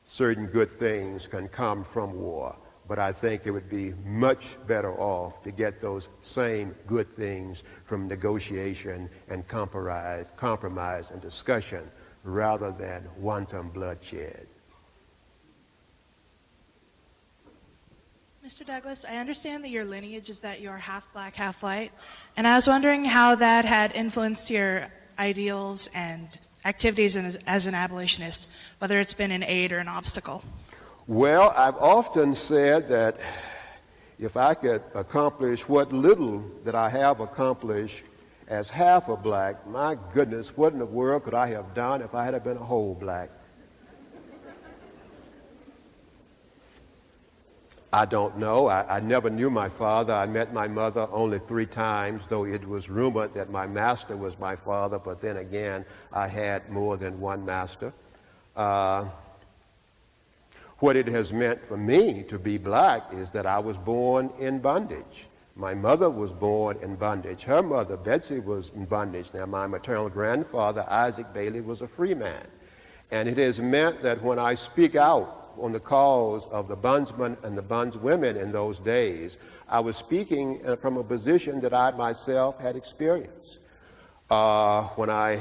certain good things can come from war. But I think it would be much better off to get those same good things from negotiation and compromise and discussion rather than wanton bloodshed. Mr. Douglass, I understand that your lineage is that you're half black, half white, and I was wondering how that had influenced your ideals and activities as an abolitionist, whether it's been an aid or an obstacle. Well, I've often said that if I could accomplish what little that I have accomplished as half a black, my goodness, what in the world could I have done if I had been a whole black? I don't know. I never knew my father. I met my mother only 3 times, though it was rumored that my master was my father, but then again, I had more than one master. What it has meant for me to be black is that I was born in bondage. My mother was born in bondage. Her mother, Betsy, was in bondage. Now, my maternal grandfather, Isaac Bailey, was a free man. And it has meant that when I speak out on the cause of the bondsmen and the bondswomen in those days, I was speaking from a position that I myself had experienced. When I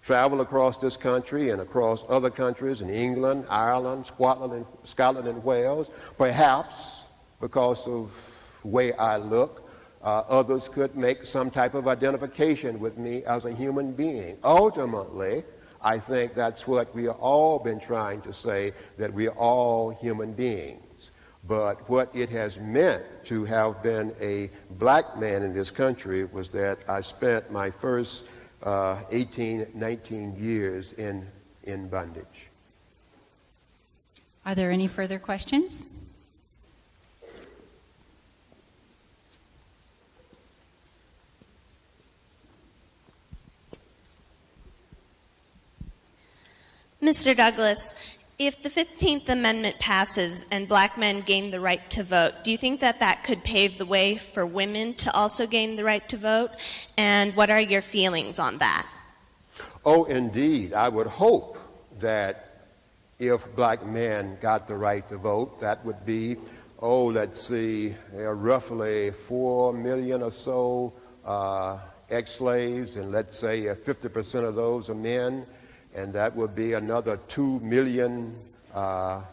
travel across this country and across other countries in England, Ireland, Scotland, and Wales, perhaps because of the way I look, others could make some type of identification with me as a human being. Ultimately, I think that's what we have all been trying to say, that we are all human beings. But what it has meant to have been a black man in this country was that I spent my first 18, 19 years in bondage. Are there any further questions? Mr. Douglass, if the 15th Amendment passes and black men gain the right to vote, do you think that that could pave the way for women to also gain the right to vote? And what are your feelings on that? Oh, indeed. I would hope that if black men got the right to vote, that would be, let's see, there are roughly 4 million or so ex-slaves, and let's say 50% of those are men, and that would be another 2 million or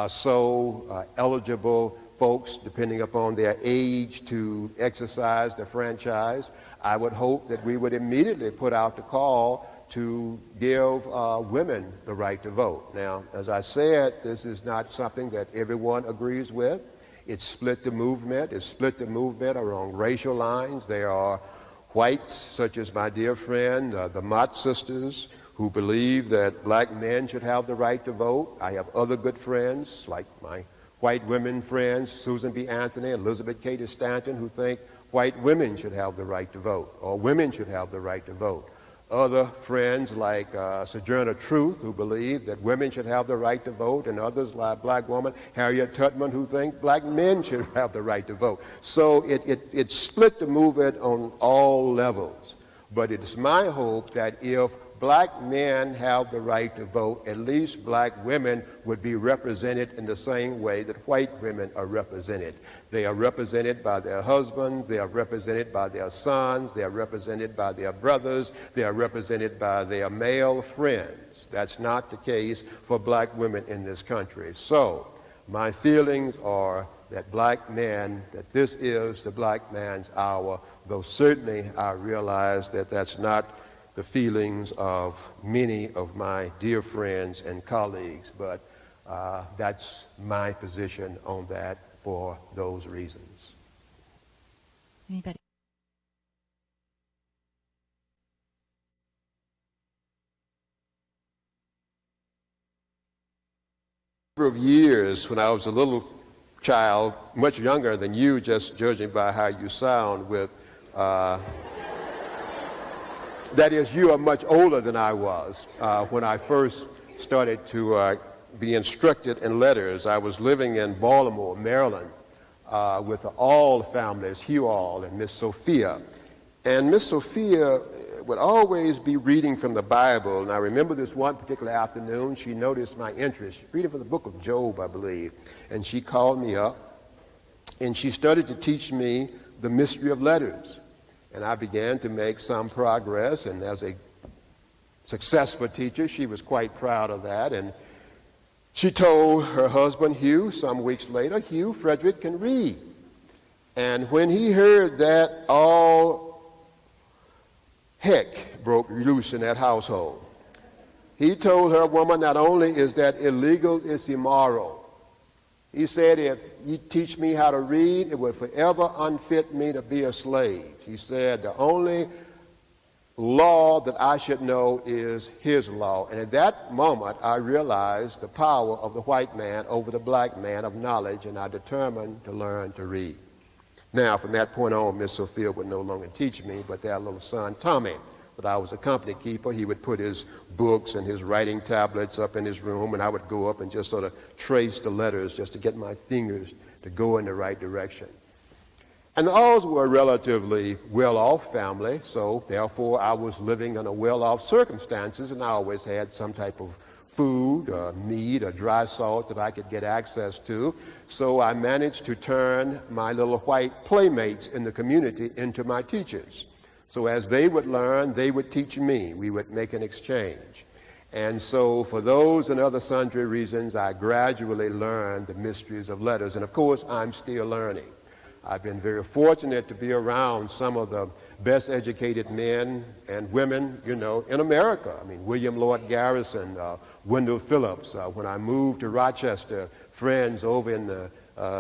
so eligible folks, depending upon their age, to exercise the franchise. I would hope that we would immediately put out the call to give women the right to vote. Now, as I said, this is not something that everyone agrees with. It's split the movement. It's split the movement along racial lines. There are whites, such as my dear friend, the Mott sisters, who believe that black men should have the right to vote. I have other good friends, like my white women friends, Susan B. Anthony, Elizabeth Cady Stanton, who think white women should have the right to vote, or women should have the right to vote. Other friends like Sojourner Truth, who believe that women should have the right to vote, and others like black woman Harriet Tubman, who think black men should have the right to vote. So it split the movement on all levels. But it's my hope that if black men have the right to vote, at least black women would be represented in the same way that white women are represented. They are represented by their husbands, they are represented by their sons, they are represented by their brothers, they are represented by their male friends. That's not the case for black women in this country. So my feelings are that black men, that this is the black man's hour, though certainly I realize that that's not the feelings of many of my dear friends and colleagues, but that's my position on that for those reasons. Anybody? Number of years when I was a little child, much younger than you, just judging by how you sound, with that is, you are much older than I was when I first started to be instructed in letters. I was living in Baltimore, Maryland, with the Auld families, Hugh Auld and Miss Sophia. And Miss Sophia would always be reading from the Bible. And I remember this one particular afternoon, she noticed my interest, reading from the book of Job, I believe. And she called me up, and she started to teach me the mystery of letters. And I began to make some progress, and as a successful teacher, she was quite proud of that. And she told her husband, Hugh, some weeks later, Hugh, Frederick can read. And when he heard that, all heck broke loose in that household. He told her, woman, not only is that illegal, it's immoral. He said, if you teach me how to read, it would forever unfit me to be a slave. He said, the only law that I should know is his law. And at that moment, I realized the power of the white man over the black man of knowledge, and I determined to learn to read. Now, from that point on, Miss Sophia would no longer teach me, but their little son, Tommy. But I was a company keeper. He would put his books and his writing tablets up in his room, and I would go up and just sort of trace the letters just to get my fingers to go in the right direction. And the Alls were a relatively well-off family, so therefore I was living under well-off circumstances, and I always had some type of food, meat, or dry salt that I could get access to. So I managed to turn my little white playmates in the community into my teachers. So as they would learn, they would teach me. We would make an exchange. And so for those and other sundry reasons, I gradually learned the mysteries of letters. And of course, I'm still learning. I've been very fortunate to be around some of the best educated men and women, in America. I mean, William Lloyd Garrison, Wendell Phillips. When I moved to Rochester, friends over in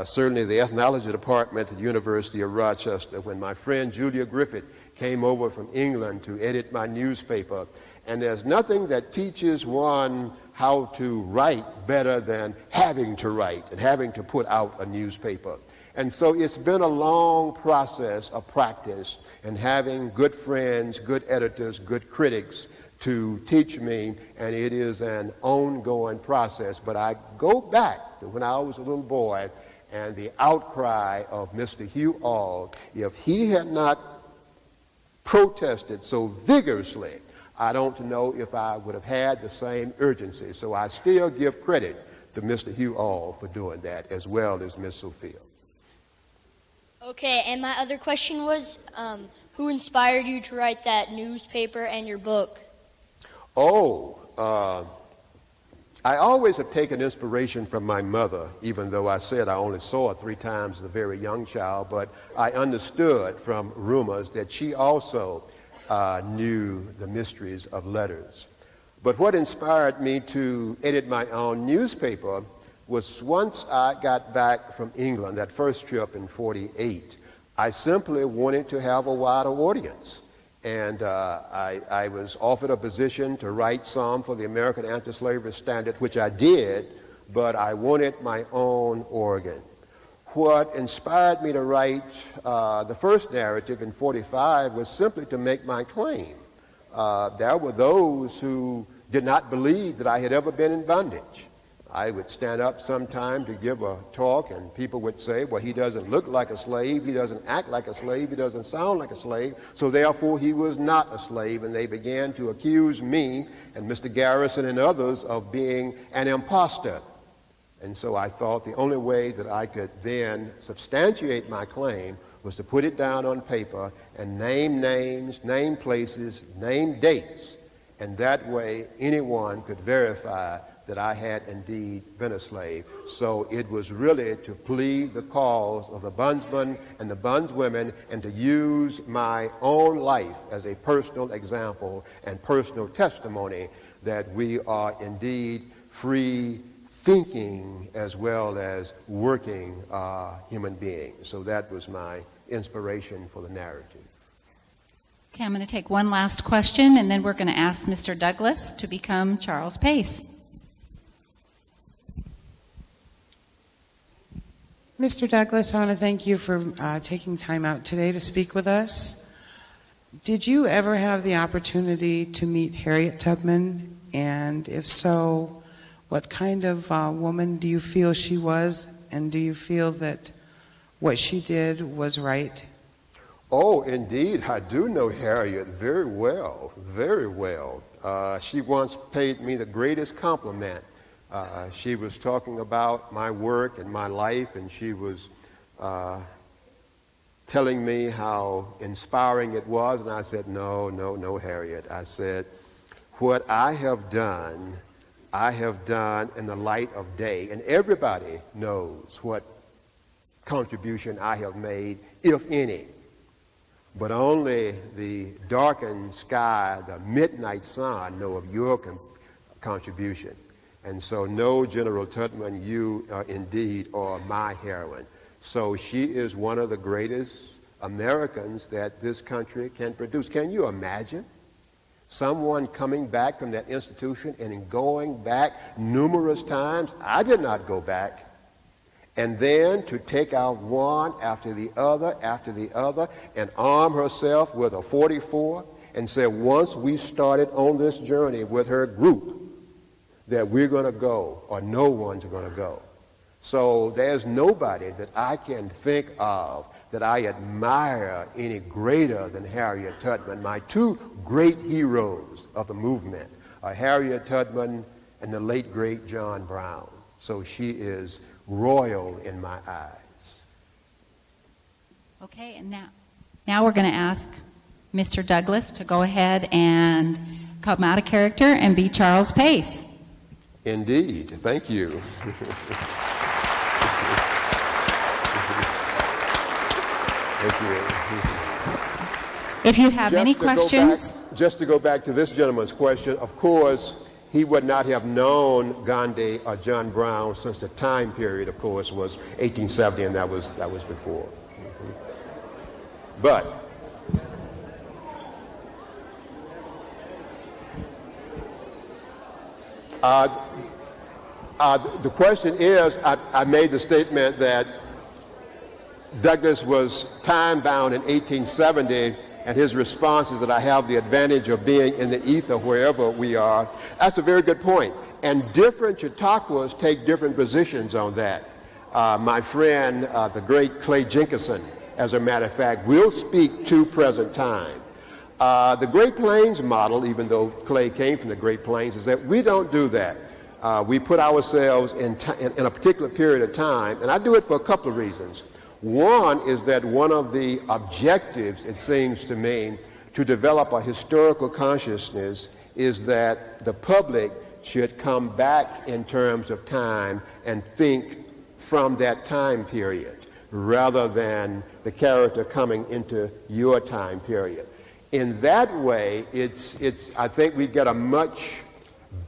certainly the ethnology department at the University of Rochester. When my friend Julia Griffith came over from England to edit my newspaper. And there's nothing that teaches one how to write better than having to write and having to put out a newspaper. And so it's been a long process of practice and having good friends, good editors, good critics to teach me, and it is an ongoing process. But I go back to when I was a little boy and the outcry of Mr. Hugh Auld. If he had not protested so vigorously I don't know if I would have had the same urgency. So I still give credit to Mr. Hugh All for doing that, as well as Miss Sophia. Okay, and my other question was, who inspired you to write that newspaper and your book? I always have taken inspiration from my mother, even though I said I only saw her 3 times as a very young child, but I understood from rumors that she also knew the mysteries of letters. But what inspired me to edit my own newspaper was once I got back from England, that first trip in '48, I simply wanted to have a wider audience. And I was offered a position to write some for the American Anti-Slavery Standard, which I did, but I wanted my own organ. What inspired me to write the first narrative in '45 was simply to make my claim. There were those who did not believe that I had ever been in bondage. I would stand up sometime to give a talk, and people would say, well, he doesn't look like a slave, he doesn't act like a slave, he doesn't sound like a slave, so therefore he was not a slave. And they began to accuse me and Mr. Garrison and others of being an imposter. And so I thought the only way that I could then substantiate my claim was to put it down on paper and name names, name places, name dates. And that way anyone could verify that I had indeed been a slave. So it was really to plead the cause of the bondsmen and the bondswomen and to use my own life as a personal example and personal testimony that we are indeed free thinking as well as working human beings. So that was my inspiration for the narrative. Okay, I'm going to take one last question, and then we're going to ask Mr. Douglass to become Charles Pace. Mr. Douglass, I want to thank you for taking time out today to speak with us. Did you ever have the opportunity to meet Harriet Tubman? And if so, what kind of woman do you feel she was? And do you feel that what she did was right? Oh, indeed, I do know Harriet very well, very well. She once paid me the greatest compliment. She was talking about my work and my life, and she was telling me how inspiring it was, and I said, no, Harriet. I said, what I have done in the light of day, and everybody knows what contribution I have made, if any. But only the darkened sky, the midnight sun, know of your contribution. And so, no, General Tubman, you indeed are my heroine. So she is one of the greatest Americans that this country can produce. Can you imagine someone coming back from that institution and going back numerous times? I did not go back. And then to take out one after the other, and arm herself with a .44 and say, once we started on this journey with her group, that we're going to go, or no one's going to go. So there's nobody that I can think of that I admire any greater than Harriet Tubman. My two great heroes of the movement are Harriet Tubman and the late, great John Brown. So she is royal in my eyes. Okay, and now we're going to ask Mr. Douglass to go ahead and come out of character and be Charles Pace. Indeed. Thank you. Thank you. If you have any questions. Just to go back to this gentleman's question, of course, he would not have known Gandhi or John Brown since the time period, of course, was 1870, and that was before. But the question is, I made the statement that Douglass was time-bound in 1870, and his response is that I have the advantage of being in the ether wherever we are. That's a very good point. And different Chautauquas take different positions on that. My friend, the great Clay Jenkinson, as a matter of fact, will speak to present time. The Great Plains model, even though Clay came from the Great Plains, is that we don't do that. We put ourselves in a particular period of time, and I do it for a couple of reasons. One is that one of the objectives, it seems to me, to develop a historical consciousness is that the public should come back in terms of time and think from that time period rather than the character coming into your time period. In that way, I think we get a much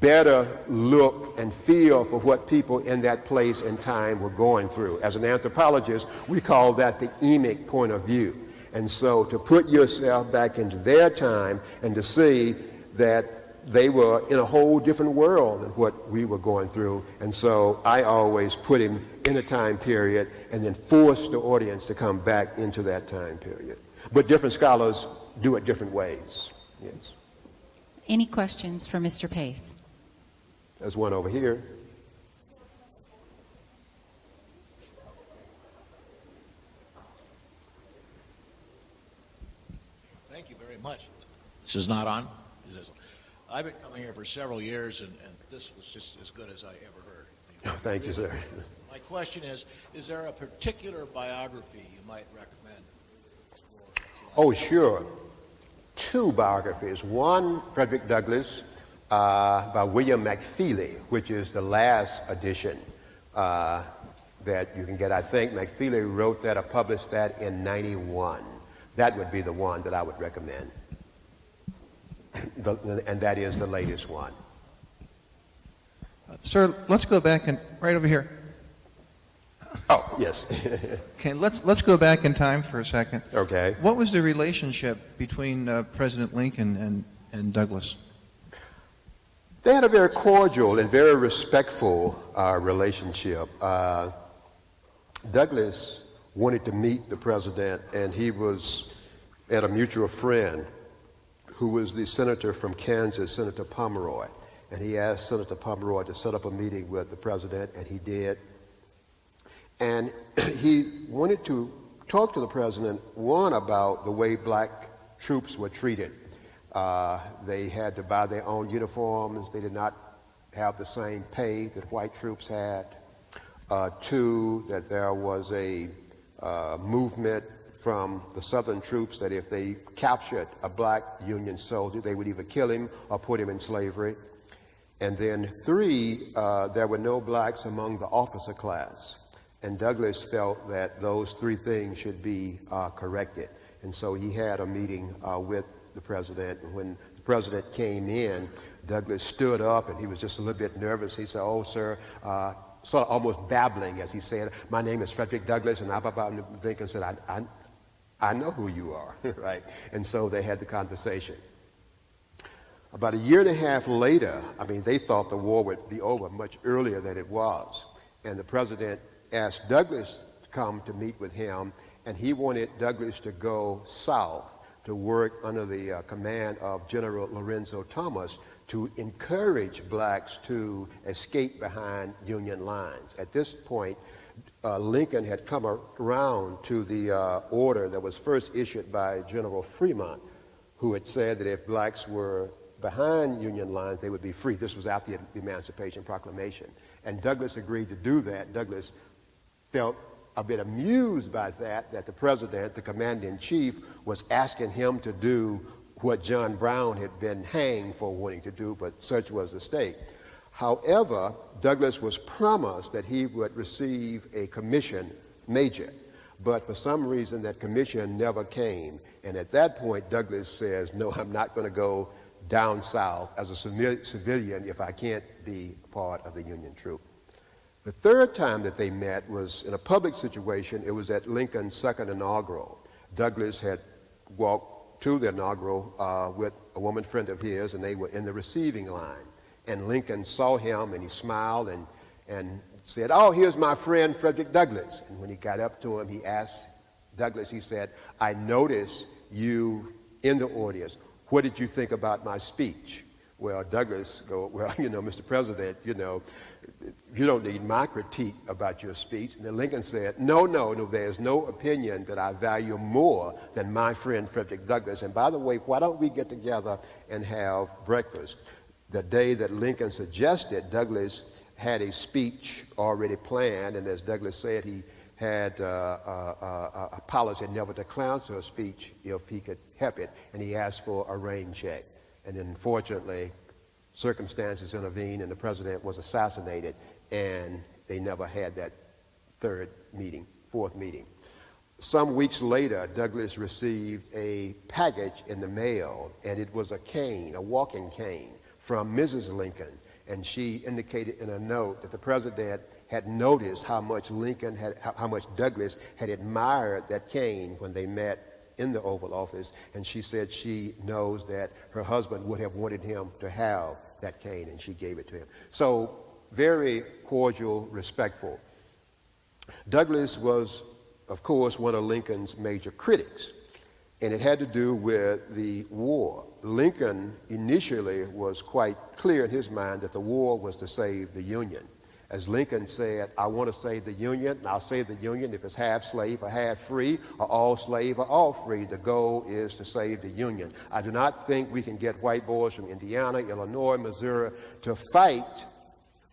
better look and feel for what people in that place and time were going through. As an anthropologist, we call that the emic point of view. And so to put yourself back into their time and to see that they were in a whole different world than what we were going through. And so I always put him in a time period and then force the audience to come back into that time period. But different scholars do it different ways. Yes. Any questions for Mr. Pace? There's one over here. Thank you very much. This is not on? I've been coming here for several years, and this was just as good as I ever heard. Thank you, sir. My question is there a particular biography you might recommend? Oh, sure. Two biographies. One, Frederick Douglass, by William McFeely, which is the last edition that you can get. I think McFeely wrote that or published that in '91. That would be the one that I would recommend. And that is the latest one. Sir, let's go back and right over here. Oh, yes. Okay, let's go back in time for a second. Okay. What was the relationship between President Lincoln and Douglass? They had a very cordial and very respectful relationship. Douglass wanted to meet the president, and he had a mutual friend who was the senator from Kansas, Senator Pomeroy. And he asked Senator Pomeroy to set up a meeting with the president, and he did. And he wanted to talk to the president, one, about the way black troops were treated. They had to buy their own uniforms. They did not have the same pay that white troops had. Two, that there was a movement from the Southern troops that if they captured a black Union soldier, they would either kill him or put him in slavery. And then three, there were no blacks among the officer class. And Douglass felt that those three things should be corrected. And so he had a meeting with the president. And when the president came in, Douglass stood up and he was just a little bit nervous. He said, "Oh, sir," sort of almost babbling as he said, "My name is Frederick Douglass." And Lincoln said, I know who you are, right? And so they had the conversation. About a year and a half later, they thought the war would be over much earlier than it was. And the president asked Douglass to come to meet with him, and he wanted Douglass to go south to work under the command of General Lorenzo Thomas to encourage blacks to escape behind Union lines. At this point, Lincoln had come around to the order that was first issued by General Fremont, who had said that if blacks were behind Union lines, they would be free. This was after the Emancipation Proclamation. And Douglass agreed to do that. Douglass felt a bit amused by that the president, the commander-in-chief, was asking him to do what John Brown had been hanged for wanting to do, but such was the state. However, Douglass was promised that he would receive a commission major, but for some reason that commission never came. And at that point, Douglass says, "No, I'm not going to go down south as a civilian if I can't be a part of the Union troop." The third time that they met was in a public situation. It was at Lincoln's second inaugural. Douglass had walked to the inaugural with a woman friend of his, and they were in the receiving line. And Lincoln saw him, and he smiled and said, "Oh, here's my friend Frederick Douglass." And when he got up to him, he asked Douglass, he said, "I noticed you in the audience. What did you think about my speech?" Well, Douglas go, well, Mr. President, you don't need my critique about your speech. And then Lincoln said, no, there's no opinion that I value more than my friend Frederick Douglass. And by the way, why don't we get together and have breakfast? The day that Lincoln suggested, Douglass had a speech already planned, and as Douglass said, he had a policy never to cancel a speech if he could help it, and he asked for a rain check. And then, unfortunately, circumstances intervened, and the president was assassinated, and they never had that fourth meeting. Some weeks later, Douglass received a package in the mail, and it was a cane, a walking cane, from Mrs. Lincoln, and she indicated in a note that the president had noticed how much Douglass had admired that cane when they met in the Oval Office, and she said she knows that her husband would have wanted him to have that cane, and she gave it to him. So, very cordial, respectful. Douglass was, of course, one of Lincoln's major critics, and it had to do with the war. Lincoln initially was quite clear in his mind that the war was to save the Union. As Lincoln said, I want to save the Union, and I'll save the Union if it's half slave or half free, or all slave or all free. The goal is to save the Union. I do not think we can get white boys from Indiana, Illinois, Missouri to fight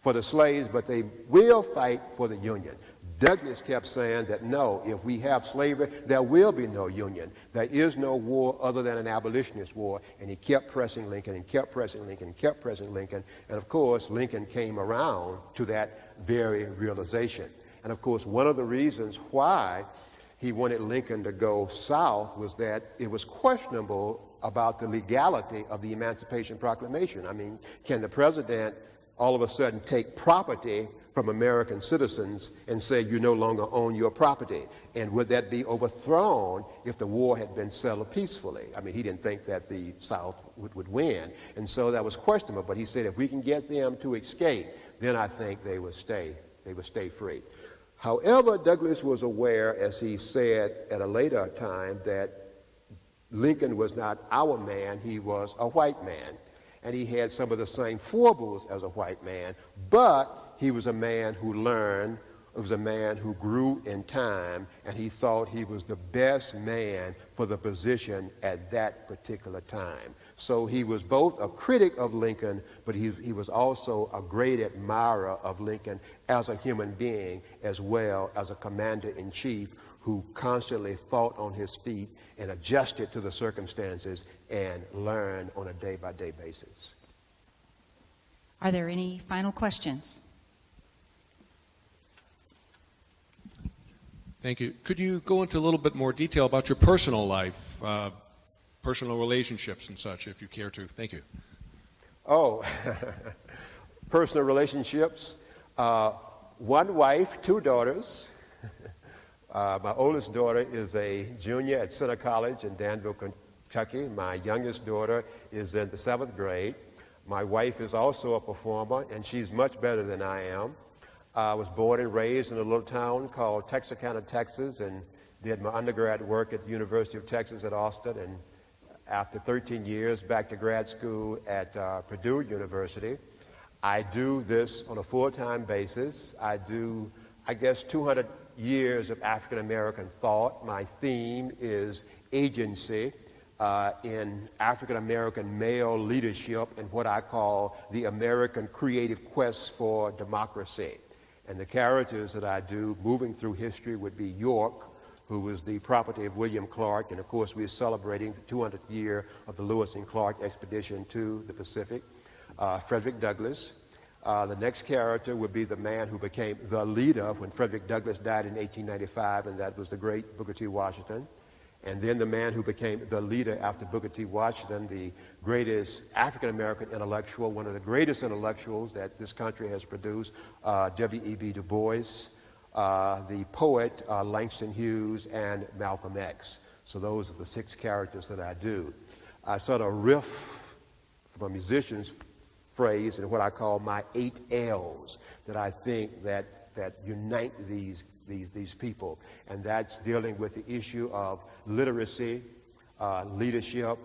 for the slaves, but they will fight for the Union. Douglass kept saying that no, if we have slavery, there will be no Union. There is no war other than an abolitionist war. And he kept pressing Lincoln and kept pressing Lincoln and kept pressing Lincoln. And of course, Lincoln came around to that very realization. And of course, one of the reasons why he wanted Lincoln to go south was that it was questionable about the legality of the Emancipation Proclamation. I mean, can the president all of a sudden take property from American citizens and say you no longer own your property? And would that be overthrown if the war had been settled peacefully? I mean, he didn't think that the South would win, and so that was questionable. But he said if we can get them to escape, then I think they would stay free. However, Douglass was aware, as he said at a later time, that Lincoln was not our man, he was a white man. And he had some of the same foibles as a white man, but he was a man who learned, it was a man who grew in time, and he thought he was the best man for the position at that particular time. So he was both a critic of Lincoln, but he was also a great admirer of Lincoln as a human being, as well as a commander-in-chief who constantly thought on his feet and adjusted to the circumstances and learned on a day-by-day basis. Are there any final questions? Thank you. Could you go into a little bit more detail about your personal life, personal relationships and such, if you care to? Thank you. Oh, personal relationships. One wife, two daughters. My oldest daughter is a junior at Center College in Danville, Kentucky. My youngest daughter is in the 7th grade. My wife is also a performer, and she's much better than I am. I was born and raised in a little town called Texarkana, Texas, and did my undergrad work at the University of Texas at Austin, and after 13 years, back to grad school at Purdue University. I do this on a full-time basis. I do, 200 years of African American thought. My theme is agency in African American male leadership and what I call the American creative quest for democracy. And the characters that I do moving through history would be York, who was the property of William Clark, and of course we're celebrating the 200th year of the Lewis and Clark expedition to the Pacific. Frederick Douglass. The next character would be the man who became the leader when Frederick Douglass died in 1895, and that was the great Booker T. Washington. And then the man who became the leader after Booker T. Washington, the greatest African-American intellectual, one of the greatest intellectuals that this country has produced, W.E.B. Du Bois, the poet Langston Hughes, and Malcolm X. So those are the 6 characters that I do. I sort of riff from a musician's phrase and what I call my 8 L's that I think that unite these people, and that's dealing with the issue of literacy, leadership,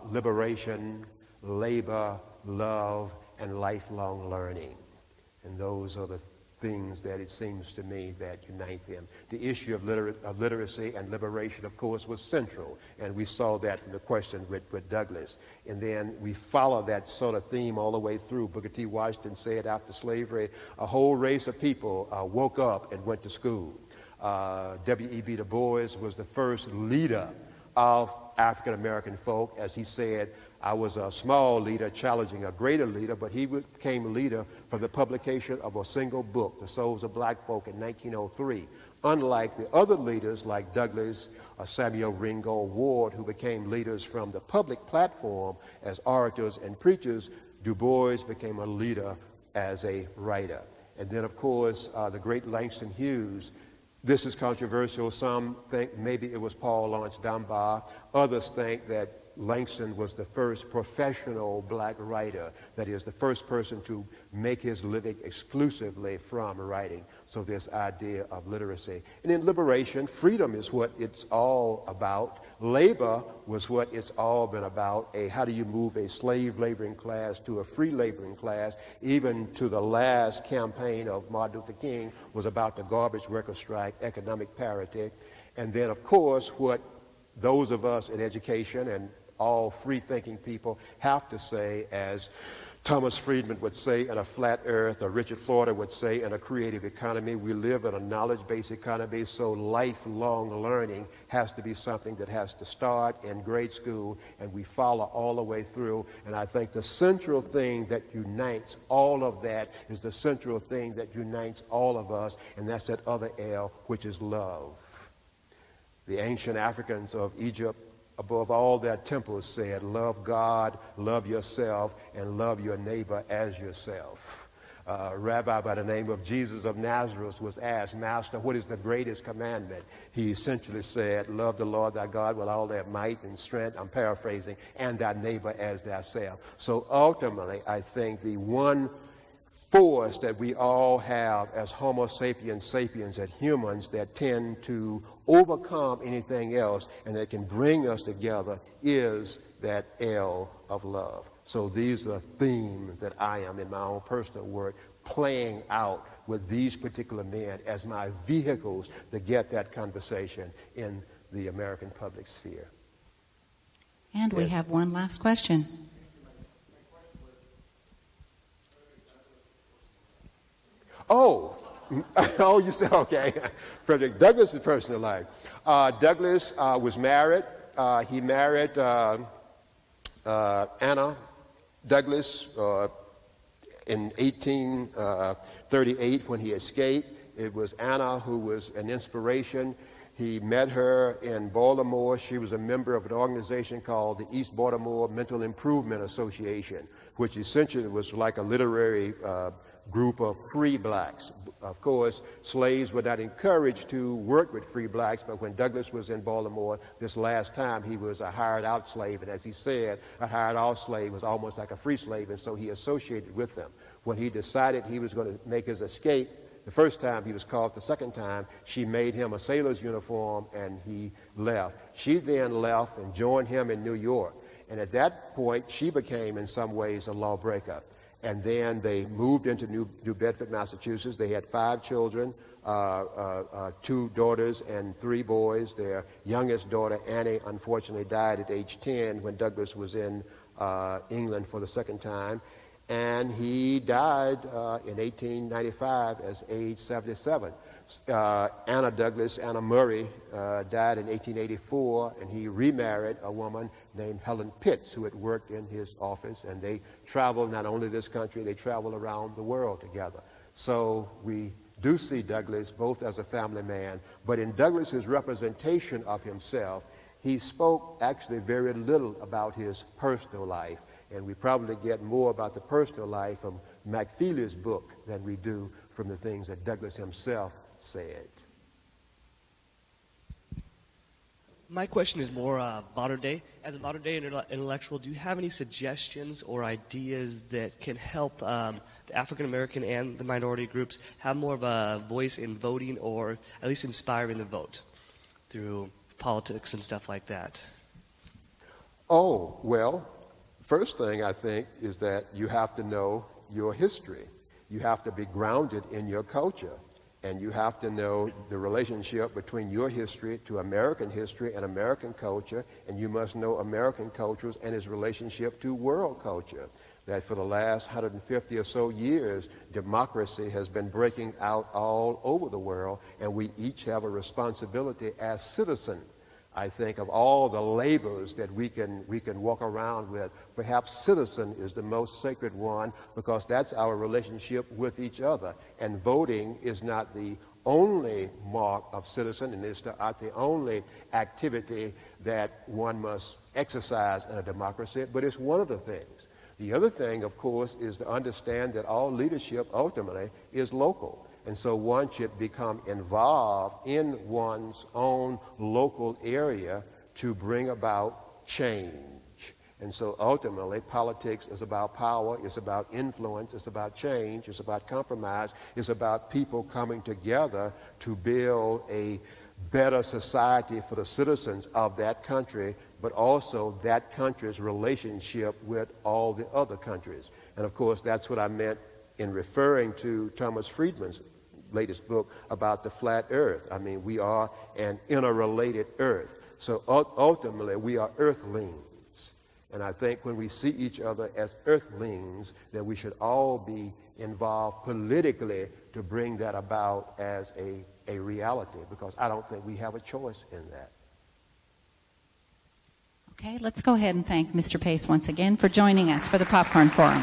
liberation, labor, love, and lifelong learning. And those are the things that it seems to me that unite them. The issue of literacy and liberation, of course, was central, and we saw that from the question with Douglass. And then we follow that sort of theme all the way through. Booker T. Washington said after slavery, a whole race of people woke up and went to school. W.E.B. Du Bois was the first leader of African American folk. As he said, I was a small leader challenging a greater leader, but he became a leader from the publication of a single book, The Souls of Black Folk, in 1903. Unlike the other leaders like Douglass, Samuel Ringgold Ward, who became leaders from the public platform as orators and preachers, Du Bois became a leader as a writer. And then, of course, the great Langston Hughes. This is controversial. Some think maybe it was Paul Laurence Dunbar. Others think that Langston was the first professional black writer, that is, the first person to make his living exclusively from writing. So this idea of literacy. And in liberation, freedom is what it's all about. Labor was what it's all been about. How do you move a slave laboring class to a free laboring class? Even to the last campaign of Martin Luther King was about the garbage worker strike, economic parity. And then, of course, what those of us in education and all free-thinking people have to say, as Thomas Friedman would say in A Flat Earth, or Richard Florida would say in A Creative Economy, we live in a knowledge-based economy, so lifelong learning has to be something that has to start in grade school, and we follow all the way through. And I think the central thing that unites all of that is the central thing that unites all of us, and that's that other L, which is love. The ancient Africans of Egypt, above all their temples, said, love God, love yourself, and love your neighbor as yourself. A rabbi by the name of Jesus of Nazareth was asked, Master, what is the greatest commandment? He essentially said, love the Lord thy God with all their might and strength, I'm paraphrasing, and thy neighbor as thyself. So ultimately, I think the one force that we all have as Homo sapiens sapiens, as humans, that tend to overcome anything else and that can bring us together is that L of love. So these are themes that I am, in my own personal work, playing out with these particular men as my vehicles to get that conversation in the American public sphere. And we have one last question. Oh, you said, okay. Frederick Douglass' personal life. Douglass was married. He married Anna Douglass in 1838 when he escaped. It was Anna who was an inspiration. He met her in Baltimore. She was a member of an organization called the East Baltimore Mental Improvement Association, which essentially was like a literary group of free blacks. Of course, slaves were not encouraged to work with free blacks, but when Douglass was in Baltimore this last time, he was a hired-out slave, and as he said, a hired-out slave was almost like a free slave, and so he associated with them. When he decided he was going to make his escape, the first time he was caught, the second time, she made him a sailor's uniform, and he left. She then left and joined him in New York, and at that point, she became, in some ways, a lawbreaker. And then they moved into New Bedford, Massachusetts. They had 5 children, 2 daughters and 3 boys. Their youngest daughter, Annie, unfortunately died at age 10 when Douglass was in England for the second time. And he died in 1895 at age 77. Anna Douglass, Anna Murray, died in 1884, and he remarried a woman named Helen Pitts, who had worked in his office, and they traveled not only this country, they traveled around the world together. So we do see Douglass both as a family man, but in Douglass's representation of himself, he spoke actually very little about his personal life, and we probably get more about the personal life from McFeely's book than we do from the things that Douglass himself said. My question is more modern day. As a modern day intellectual, do you have any suggestions or ideas that can help the African American and the minority groups have more of a voice in voting, or at least inspiring the vote through politics and stuff like that? Oh, well, First thing I think is that you have to know your history. You have to be grounded in your culture. And you have to know the relationship between your history to American history and American culture, and you must know American cultures and its relationship to world culture. That for the last 150 or so years, democracy has been breaking out all over the world, and we each have a responsibility as citizens. I think of all the labels that we can walk around with, perhaps citizen is the most sacred one because that's our relationship with each other. And voting is not the only mark of citizen, and it's not the only activity that one must exercise in a democracy, but it's one of the things. The other thing, of course, is to understand that all leadership ultimately is local. And so one should become involved in one's own local area to bring about change. And so ultimately, politics is about power, it's about influence, it's about change, it's about compromise, it's about people coming together to build a better society for the citizens of that country, but also that country's relationship with all the other countries. And of course, that's what I meant in referring to Thomas Friedman's latest book about the flat earth. I mean, we are an interrelated earth. So ultimately, we are earthlings. And I think when we see each other as earthlings, then we should all be involved politically to bring that about as a reality, because I don't think we have a choice in that. Okay, let's go ahead and thank Mr. Pace once again for joining us for the Popcorn Forum.